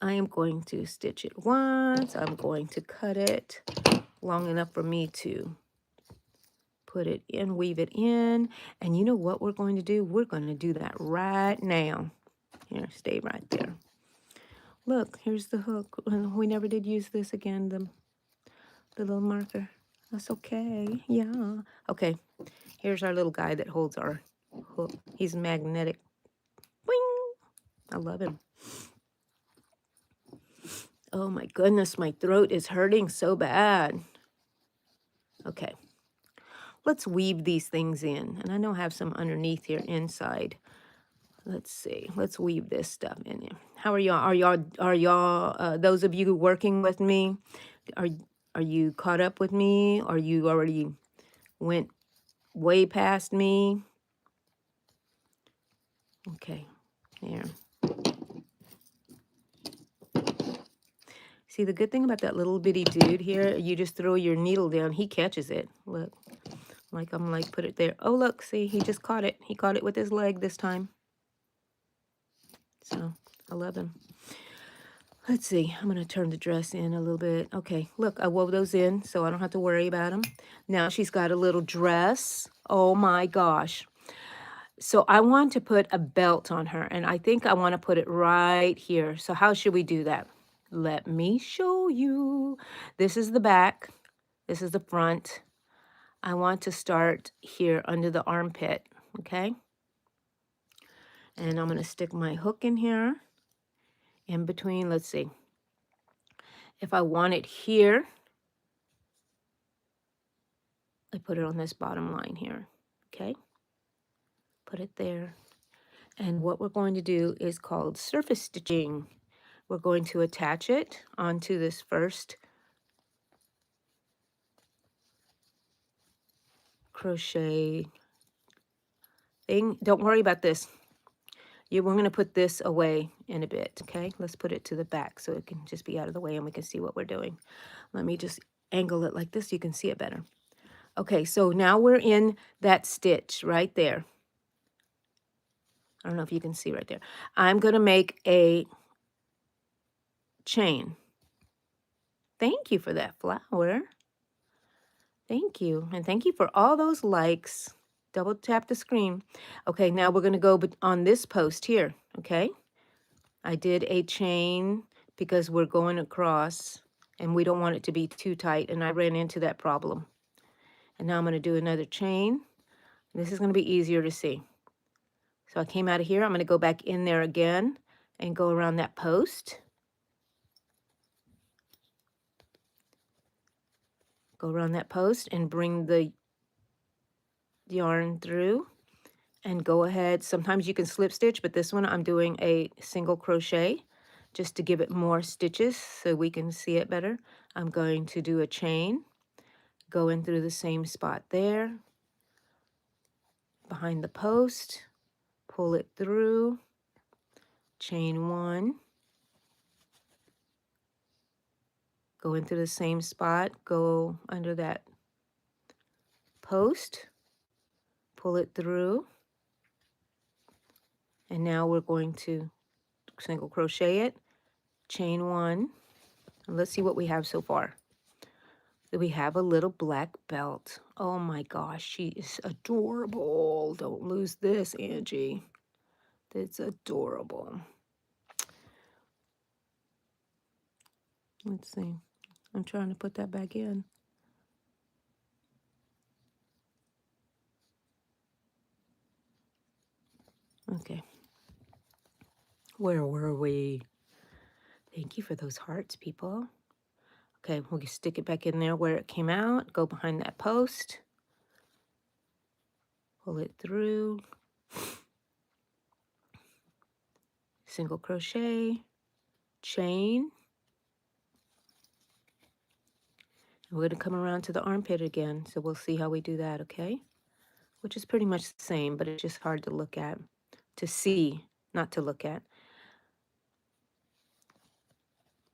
I am going to stitch it once. I'm going to cut it long enough for me to put it in, weave it in. And you know what we're going to do? We're going to do that right now. Here, stay right there. Look, here's the hook. We never did use this again, the little marker. That's okay. Yeah. Okay, here's our little guy that holds our hook. He's magnetic. Boing! I love him. Oh my goodness, my throat is hurting so bad. Okay, let's weave these things in. And I know I have some underneath here inside. Let's see. Let's weave this stuff in here. How are y'all? Are y'all, those of you working with me, are you caught up with me? Or you already went way past me? Okay, there. See, the good thing about that little bitty dude here, you just throw your needle down, he catches it. Look, like I'm like, put it there. Oh, look, see, he just caught it. He caught it with his leg this time. So, I love him. Let's see, I'm going to turn the dress in a little bit. Okay, look, I wove those in so I don't have to worry about them. Now she's got a little dress. Oh my gosh. So I want to put a belt on her, and I think I want to put it right here. So how should we do that? Let me show you. This is the back. This is the front. I want to start here under the armpit, okay? And I'm going to stick my hook in here. In between, let's see. If I want it here, I put it on this bottom line here. Okay, put it there. And what we're going to do is called surface stitching. We're going to attach it onto this first crochet thing. Don't worry about this. We're going to put this away in a bit, okay? Let's put it to the back so it can just be out of the way and we can see what we're doing. Let me just angle it like this so you can see it better. Okay, so now we're in that stitch right there. I don't know if you can see right there. I'm going to make a chain. Thank you for that flower. Thank you. And thank you for all those likes. Double tap the screen. Okay, now we're going to go on this post here, okay? I did a chain because we're going across and we don't want it to be too tight, and I ran into that problem. And now I'm going to do another chain. This is going to be easier to see. So I came out of here. I'm going to go back in there again and go around that post. Go around that post and bring the yarn through and go ahead. Sometimes you can slip stitch, but this one I'm doing a single crochet just to give it more stitches so we can see it better. I'm going to do a chain, go in through the same spot there, behind the post, pull it through, chain one, go into the same spot, go under that post, pull it through, and now we're going to single crochet it, chain one, and let's see what we have so far. We have a little black belt. Oh my gosh, she is adorable. Don't lose this, Angie. It's adorable. Let's see. I'm trying to put that back in. Okay. Where were we? Thank you for those hearts, people. Okay, we'll just stick it back in there where it came out. Go behind that post. Pull it through. Single crochet. Chain. And we're going to come around to the armpit again. So we'll see how we do that, okay? Which is pretty much the same, but it's just hard to look at. To see, not to look at.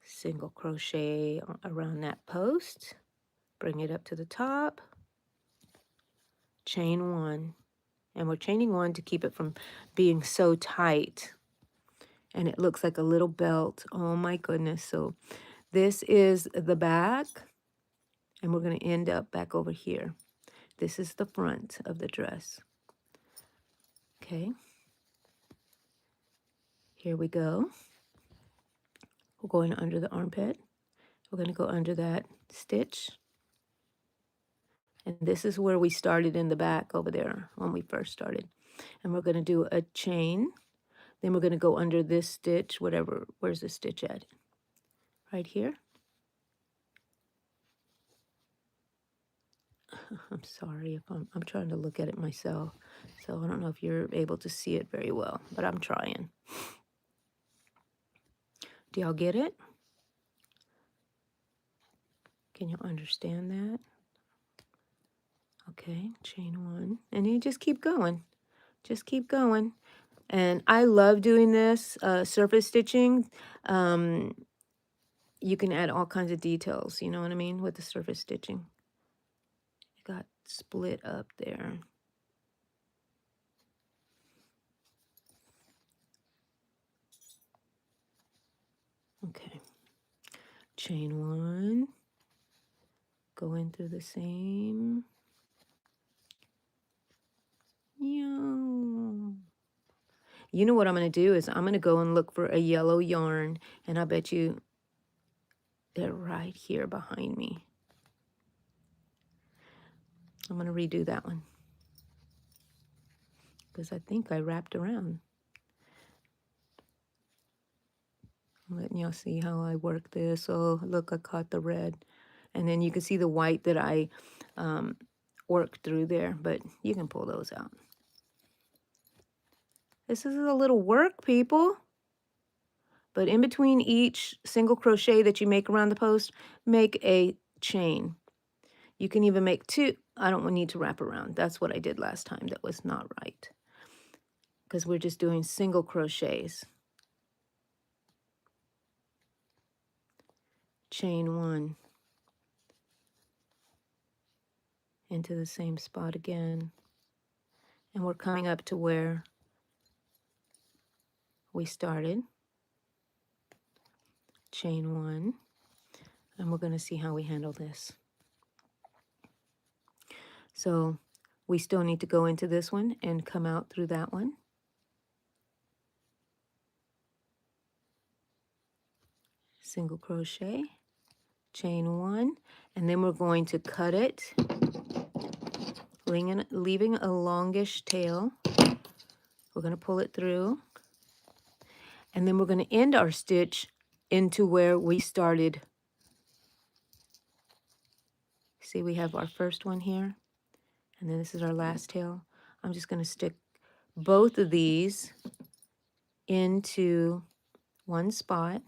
Single crochet around that post. Bring it up to the top. Chain one. And we're chaining one to keep it from being so tight. And it looks like a little belt. Oh my goodness. So this is the back. And we're going to end up back over here. This is the front of the dress. Okay. Here we go. We're going under the armpit. We're going to go under that stitch. And this is where we started in the back over there when we first started. And we're going to do a chain. Then we're going to go under this stitch, whatever. Where's the stitch at? Right here. I'm sorry if I'm trying to look at it myself. So I don't know if you're able to see it very well, but I'm trying. Do y'all get it? Can you understand that? Okay, chain one. And you just keep going. Just keep going. And I love doing this surface stitching. You can add all kinds of details, you know what I mean, with the surface stitching. It got split up there. Okay. Chain one. Go in through the same. You know what I'm going to do is I'm going to go and look for a yellow yarn, and I bet you they're right here behind me. I'm going to redo that one because I think I wrapped around. I'm letting y'all see how I work this. Oh, look, I caught the red. And then you can see the white that I work through there, but you can pull those out. This is a little work, people. But in between each single crochet that you make around the post, make a chain. You can even make 2. I don't need to wrap around. That's what I did last time. That was not right, because we're just doing single crochets. Chain 1 into the same spot again. And we're coming up to where we started. Chain 1. And we're going to see how we handle this. So we still need to go into this one and come out through that one. Single crochet, chain 1, and then we're going to cut it, leaving a longish tail. We're going to pull it through, and then we're going to end our stitch into where we started. See, we have our first one here, and then this is our last tail. I'm just going to stick both of these into one spot.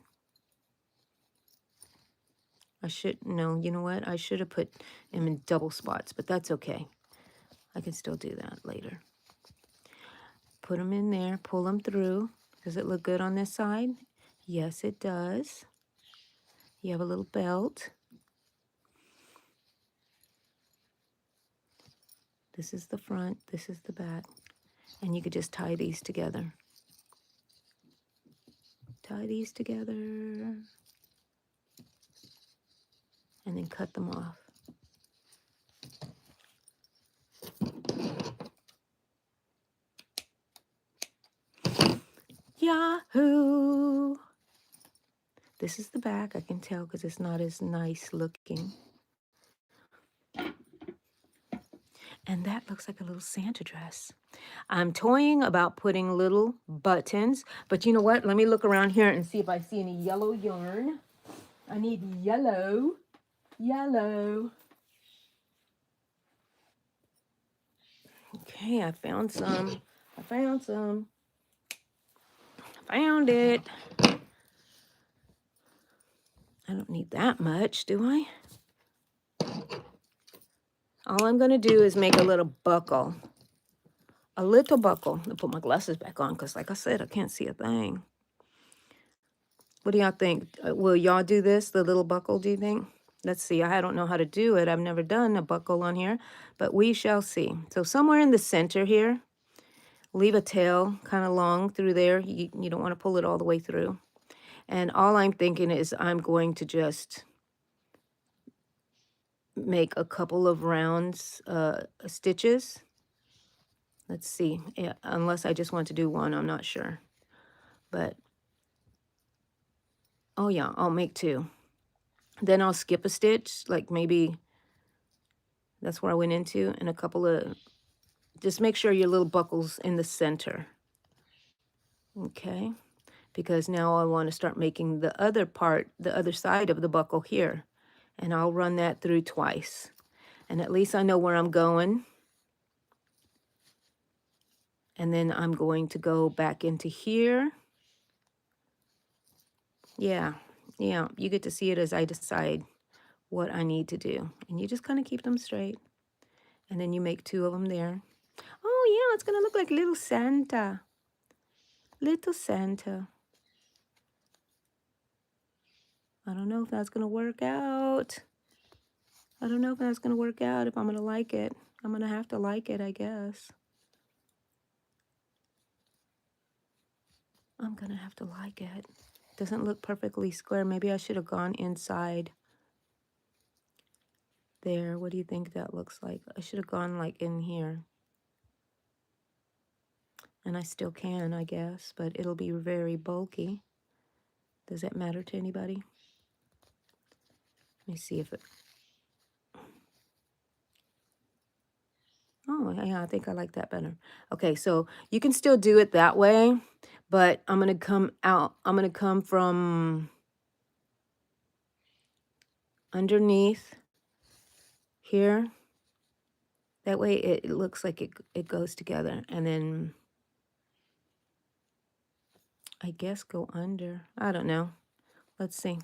No, you know what? I should have put them in double spots, but that's okay. I can still do that later. Put them in there, pull them through. Does it look good on this side? Yes, it does. You have a little belt. This is the front, this is the back. And you could just tie these together. Tie these together. And then cut them off. Yahoo! This is the back, I can tell because it's not as nice looking. And that looks like a little Santa dress. I'm toying about putting little buttons, but you know what? Let me look around here and see if I see any yellow yarn. I need yellow. Yellow. Okay, I found some. I found some. Found it. I don't need that much, do I? All I'm going to do is make a little buckle. A little buckle. I'll put my glasses back on because, like I said, I can't see a thing. What do y'all think? Will y'all do this, the little buckle, do you think? Let's see. I don't know how to do it. I've never done a buckle on here, but we shall see. So somewhere in the center here, leave a tail kind of long through there. You don't want to pull it all the way through. And all I'm thinking is I'm going to just make a couple of rounds, stitches. Let's see. Yeah, unless I just want to do one, I'm not sure. But, oh yeah, I'll make 2. Then I'll skip a stitch, like maybe that's where I went into, and a couple of, just make sure your little buckle's in the center. Okay, because now I want to start making the other part, the other side of the buckle here. And I'll run that through twice. And at least I know where I'm going. And then I'm going to go back into here. Yeah, you get to see it as I decide what I need to do. And you just kind of keep them straight. And then you make 2 of them there. Oh yeah, it's going to look like little Santa. Little Santa. I don't know if that's going to work out. I don't know if that's going to work out, if I'm going to like it. I'm going to have to like it, I guess. I'm going to have to like it. Doesn't look perfectly square. Maybe I should have gone inside there. What do you think that looks like? I should have gone like in here. And I still can, I guess, but it'll be very bulky. Does that matter to anybody? Let me see if it... Oh, yeah, I think I like that better. Okay, so you can still do it that way, but I'm going to come out. I'm going to come from underneath here That way it looks like it goes together. And then I guess go under. I don't know. Let's see.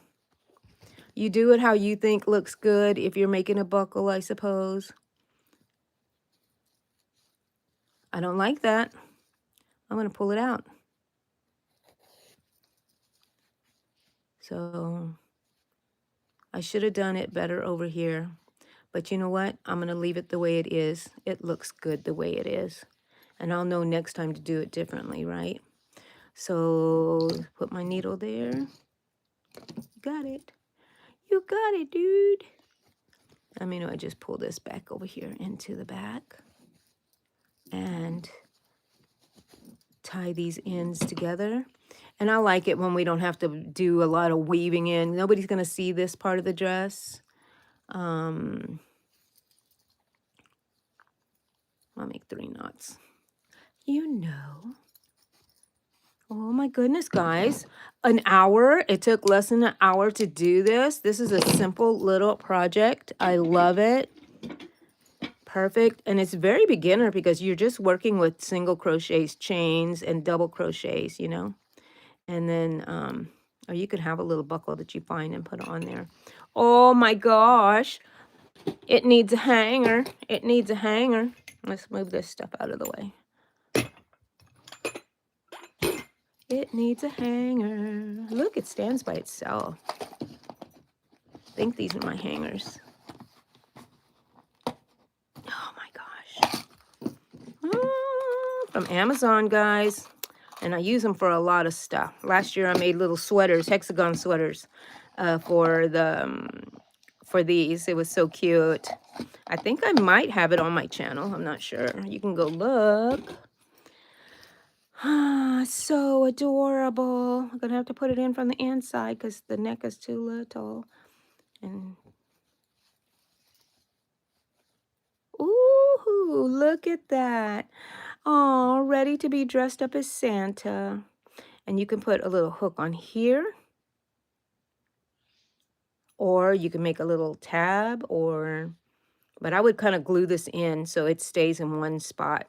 You do it how you think looks good if you're making a buckle, I suppose. I don't like that. I'm going to pull it out. So I should have done it better over here. But you know what? I'm going to leave it the way it is. It looks good the way it is. And I'll know next time to do it differently, right? So put my needle there. You got it. You got it, dude. I just pull this back over here into the back and tie these ends together. And I like it when we don't have to do a lot of weaving in. Nobody's going to see this part of the dress. I'll make 3 knots. You know. Oh my goodness, guys. An hour. It took less than an hour to do this. This is a simple little project. I love it. Perfect. And it's very beginner because you're just working with single crochets, chains, and double crochets, you know. And then, or you could have a little buckle that you find and put on there. Oh my gosh. It needs a hanger. It needs a hanger. Let's move this stuff out of the way. It needs a hanger. Look, it stands by itself. I think these are my hangers. Oh my gosh. From Amazon, guys. And I use them for a lot of stuff. Last year I made little sweaters, hexagon sweaters, for these. It was so cute. I think I might have it on my channel. I'm not sure. You can go look. Ah, so adorable. I'm gonna have to put it in from the inside because the neck is too little. And ooh, look at that. Oh, ready to be dressed up as Santa. And you can put a little hook on here. Or you can make a little tab but I would kind of glue this in so it stays in one spot.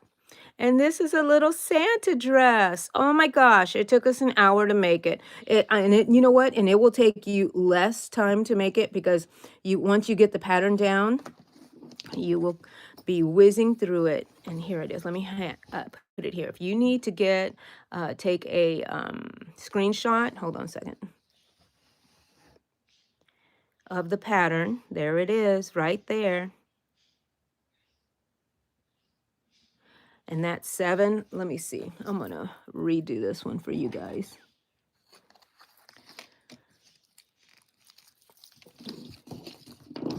And this is a little Santa dress. Oh my gosh, it took us an hour to make it. You know what? And it will take you less time to make it because once you get the pattern down, you will be whizzing through it. And here it is. Let me put it here. If you need to take a screenshot, hold on a second, of the pattern. There it is, right there. And that's 7. Let me see. I'm going to redo this one for you guys.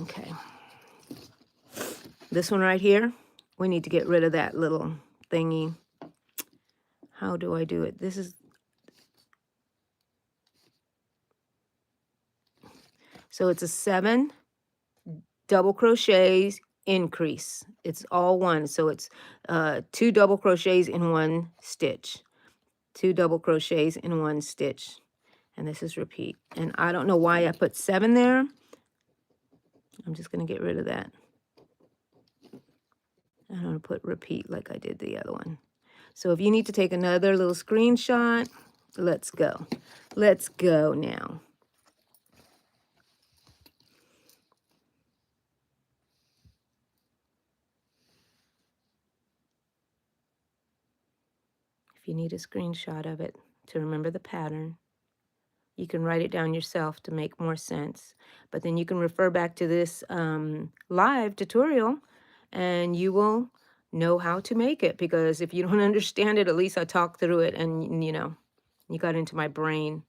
Okay. This one right here, we need to get rid of that little thingy. How do I do it? So it's a 7 double crochets increase. It's all one. So it's 2 double crochets in 1 stitch. 2 double crochets in 1 stitch. And this is repeat. And I don't know why I put 7 there. I'm just going to get rid of that. I'm going to put repeat like I did the other one. So if you need to take another little screenshot, let's go. Let's go now. If you need a screenshot of it to remember the pattern, you can write it down yourself to make more sense. But then you can refer back to this live tutorial and you will know how to make it. Because if you don't understand it, at least I talked through it and, you got into my brain.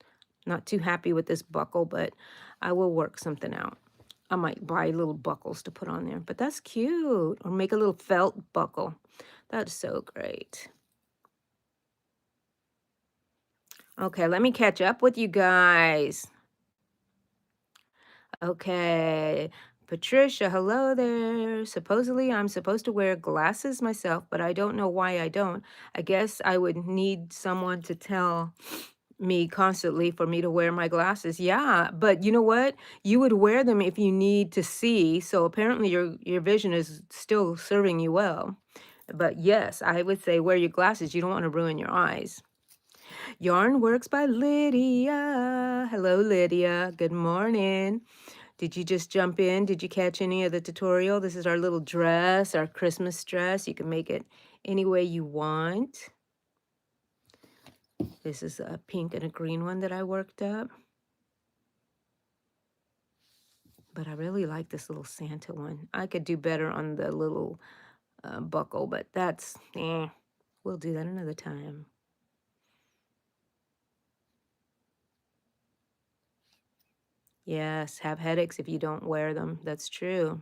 Not too happy with this buckle, but I will work something out. I might buy little buckles to put on there. But that's cute. Or make a little felt buckle. That's so great. Okay, let me catch up with you guys. Okay, Patricia, hello there. Supposedly, I'm supposed to wear glasses myself, but I don't know why I don't. I guess I would need someone to tell me constantly for me to wear my glasses. Yeah, but you know what? You would wear them if you need to see. So apparently your vision is still serving you well. But yes, I would say wear your glasses. You don't want to ruin your eyes. Yarn Works by Lydia. Hello, Lydia. Good morning. Did you just jump in? Did you catch any of the tutorial? This is our little dress, our Christmas dress. You can make it any way you want. This is a pink and a green one that I worked up. But I really like this little Santa one. I could do better on the little buckle, but that's, we'll do that another time. Yes, have headaches if you don't wear them. That's true.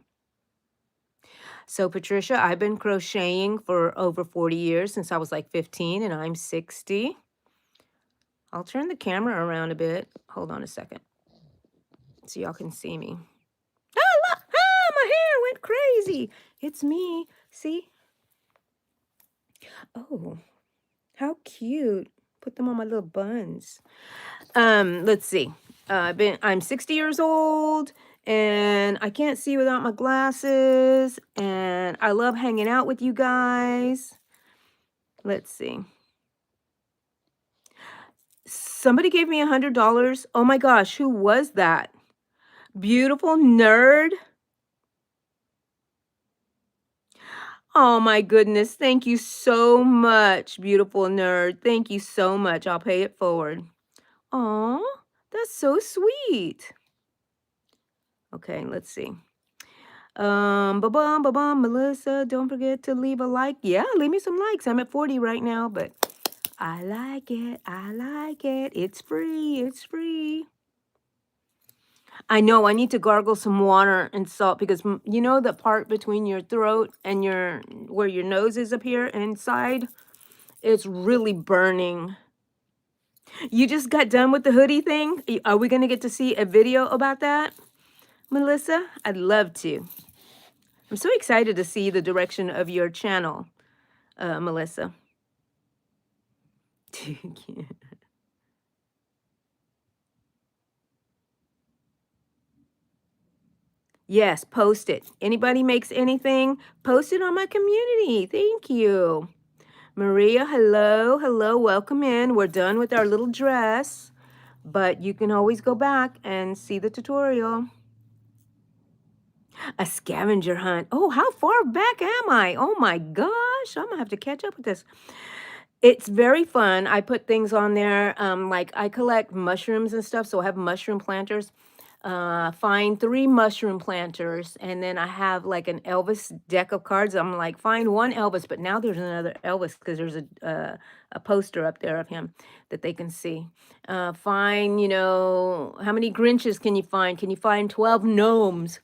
So, Patricia, I've been crocheting for over 40 years since I was like 15 and I'm 60. I'll turn the camera around a bit. Hold on a second so y'all can see me. Ah, look! Ah, my hair went crazy. It's me. See? Oh, how cute. Put them on my little buns. Let's see. I'm 60 years old and I can't see without my glasses and I love hanging out with you guys. Let's see. Somebody gave me $100. Oh my gosh, who was that? Beautiful nerd. Oh my goodness. Thank you so much, beautiful nerd. Thank you so much. I'll pay it forward. Aw, that's so sweet. Okay, let's see. Ba-bum, ba-bum, Melissa, don't forget to leave a like. Yeah, leave me some likes. I'm at 40 right now, but I like it. I like it. It's free. It's free. I know I need to gargle some water and salt because you know the part between your throat and where your nose is up here inside, it's really burning. You just got done with the hoodie thing? Are we going to get to see a video about that, Melissa? I'd love to. I'm so excited to see the direction of your channel, Melissa. Yes, post it. Anybody makes anything, post it on my community. Thank you. Maria, hello, hello, welcome in. We're done with our little dress, but you can always go back and see the tutorial. A scavenger hunt. Oh, how far back am I? Oh my gosh, I'm gonna have to catch up with this. It's very fun. I put things on there, like I collect mushrooms and stuff, so I have mushroom planters. Find 3 mushroom planters, and then I have like an Elvis deck of cards. I'm like, find one Elvis, but now there's another Elvis because there's a poster up there of him that they can see. Find, you know, how many Grinches can you find? Can you find 12 gnomes?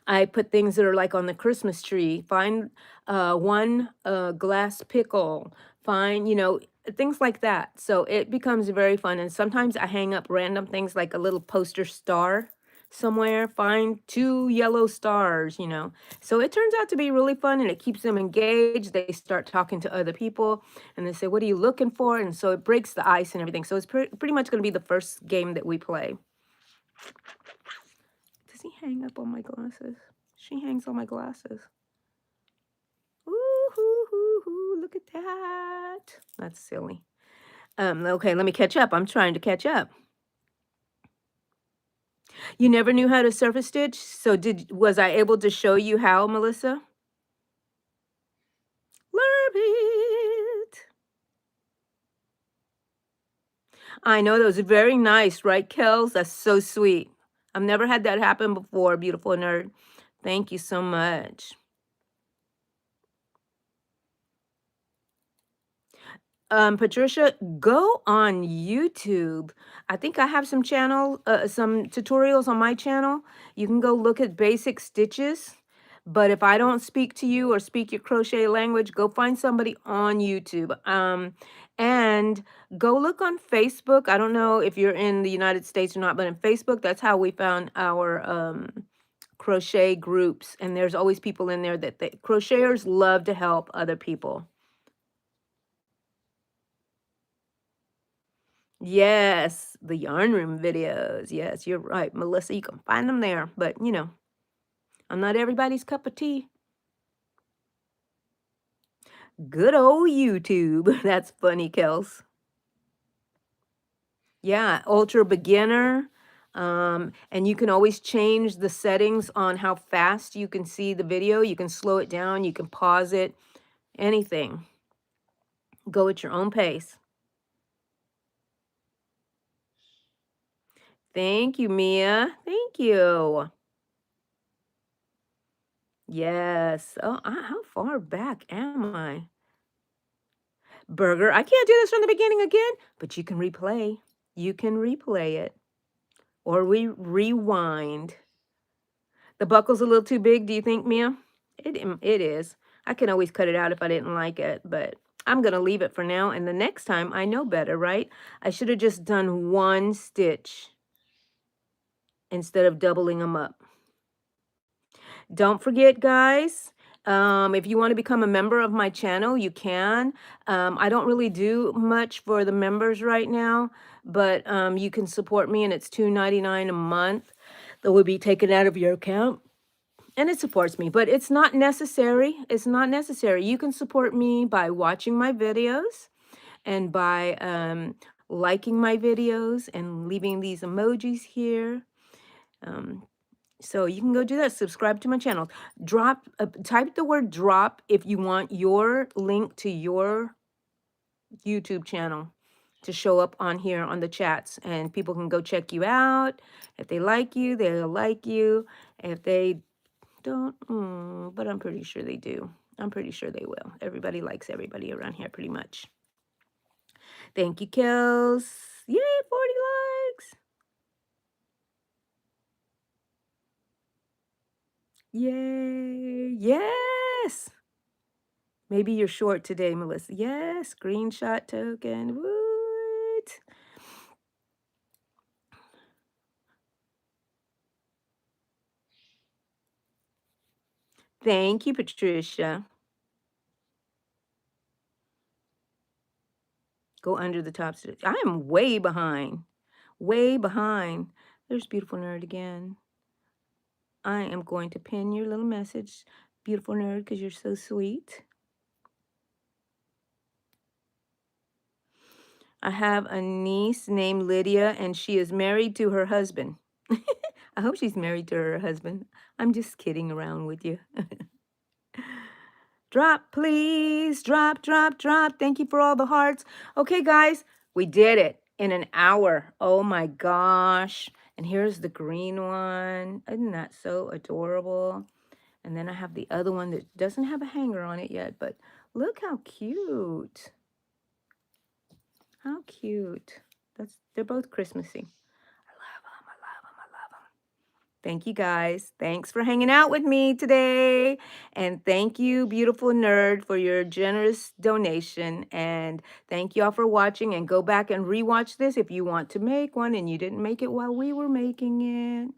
I put things that are like on the Christmas tree. Find one glass pickle. Find, you know, things like that. So it becomes very fun. And sometimes I hang up random things like a little poster star somewhere. Find 2 yellow stars, you know. So it turns out to be really fun and it keeps them engaged. They start talking to other people and they say, what are you looking for? And so it breaks the ice and everything. So it's pretty much going to be the first game that we play. Does he hang up on my glasses? She hangs on my glasses. Ooh, hoo, hoo, hoo, look at that. That's silly. Okay, let me catch up. I'm trying to catch up. You never knew how to surface stitch? So was I able to show you how, Melissa? Love it. I know those are very nice, right, Kels? That's so sweet. I've never had that happen before, beautiful nerd. Thank you so much. Patricia, go on YouTube. I think I have some some tutorials on my channel. You can go look at basic stitches. But if I don't speak to you or speak your crochet language, go find somebody on YouTube. And go look on Facebook. I don't know if you're in the United States or not, but in Facebook, that's how we found our crochet groups. And there's always people in there that crocheters love to help other people. Yes, the yarn room videos. Yes, you're right, Melissa. You can find them there. But, you know, I'm not everybody's cup of tea. Good old YouTube. That's funny, Kels. Yeah, ultra beginner. And you can always change the settings on how fast you can see the video. You can slow it down, you can pause it, anything. Go at your own pace. Thank you, Mia. Thank you. Yes. Oh, how far back am I? Burger. I can't do this from the beginning again, but you can replay. You can replay it or we rewind. The buckle's a little too big, do you think, Mia? It is. I can always cut it out if I didn't like it, but I'm going to leave it for now. And the next time, I know better, right? I should have just done one stitch instead of doubling them up. Don't forget, guys, if you want to become a member of my channel, you can. I don't really do much for the members right now, but you can support me, and it's $2.99 a month that will be taken out of your account. And it supports me, but it's not necessary. It's not necessary. You can support me by watching my videos and by liking my videos and leaving these emojis here. So you can go do that. Subscribe to my channel. Type the word drop if you want your link to your YouTube channel to show up on here on the chats, and people can go check you out. If they like you, they'll like you. If they don't, but I'm pretty sure they do. I'm pretty sure they will. Everybody likes everybody around here pretty much. Thank you, Kels. Yay, 40 likes. Yay. Yes. Maybe you're short today, Melissa. Yes, screenshot token. What? Thank you, Patricia. Go under the top stitch. I am way behind. Way behind. There's Beautiful Nerd again. I am going to pin your little message, Beautiful Nerd, because you're so sweet. I have a niece named Lydia, and she is married to her husband. I hope she's married to her husband. I'm just kidding around with you. Drop, please. Drop, drop, drop. Thank you for all the hearts. Okay, guys, we did it in an hour. Oh my gosh. And here's the green one. Isn't that so adorable? And then I have the other one that doesn't have a hanger on it yet, but look how cute. How cute. They're both Christmassy. I love them. I love them. I love them. Thank you, guys. Thanks for hanging out with me today. And thank you, Beautiful Nerd, for your generous donation. And thank you all for watching. And go back and rewatch this if you want to make one and you didn't make it while we were making it.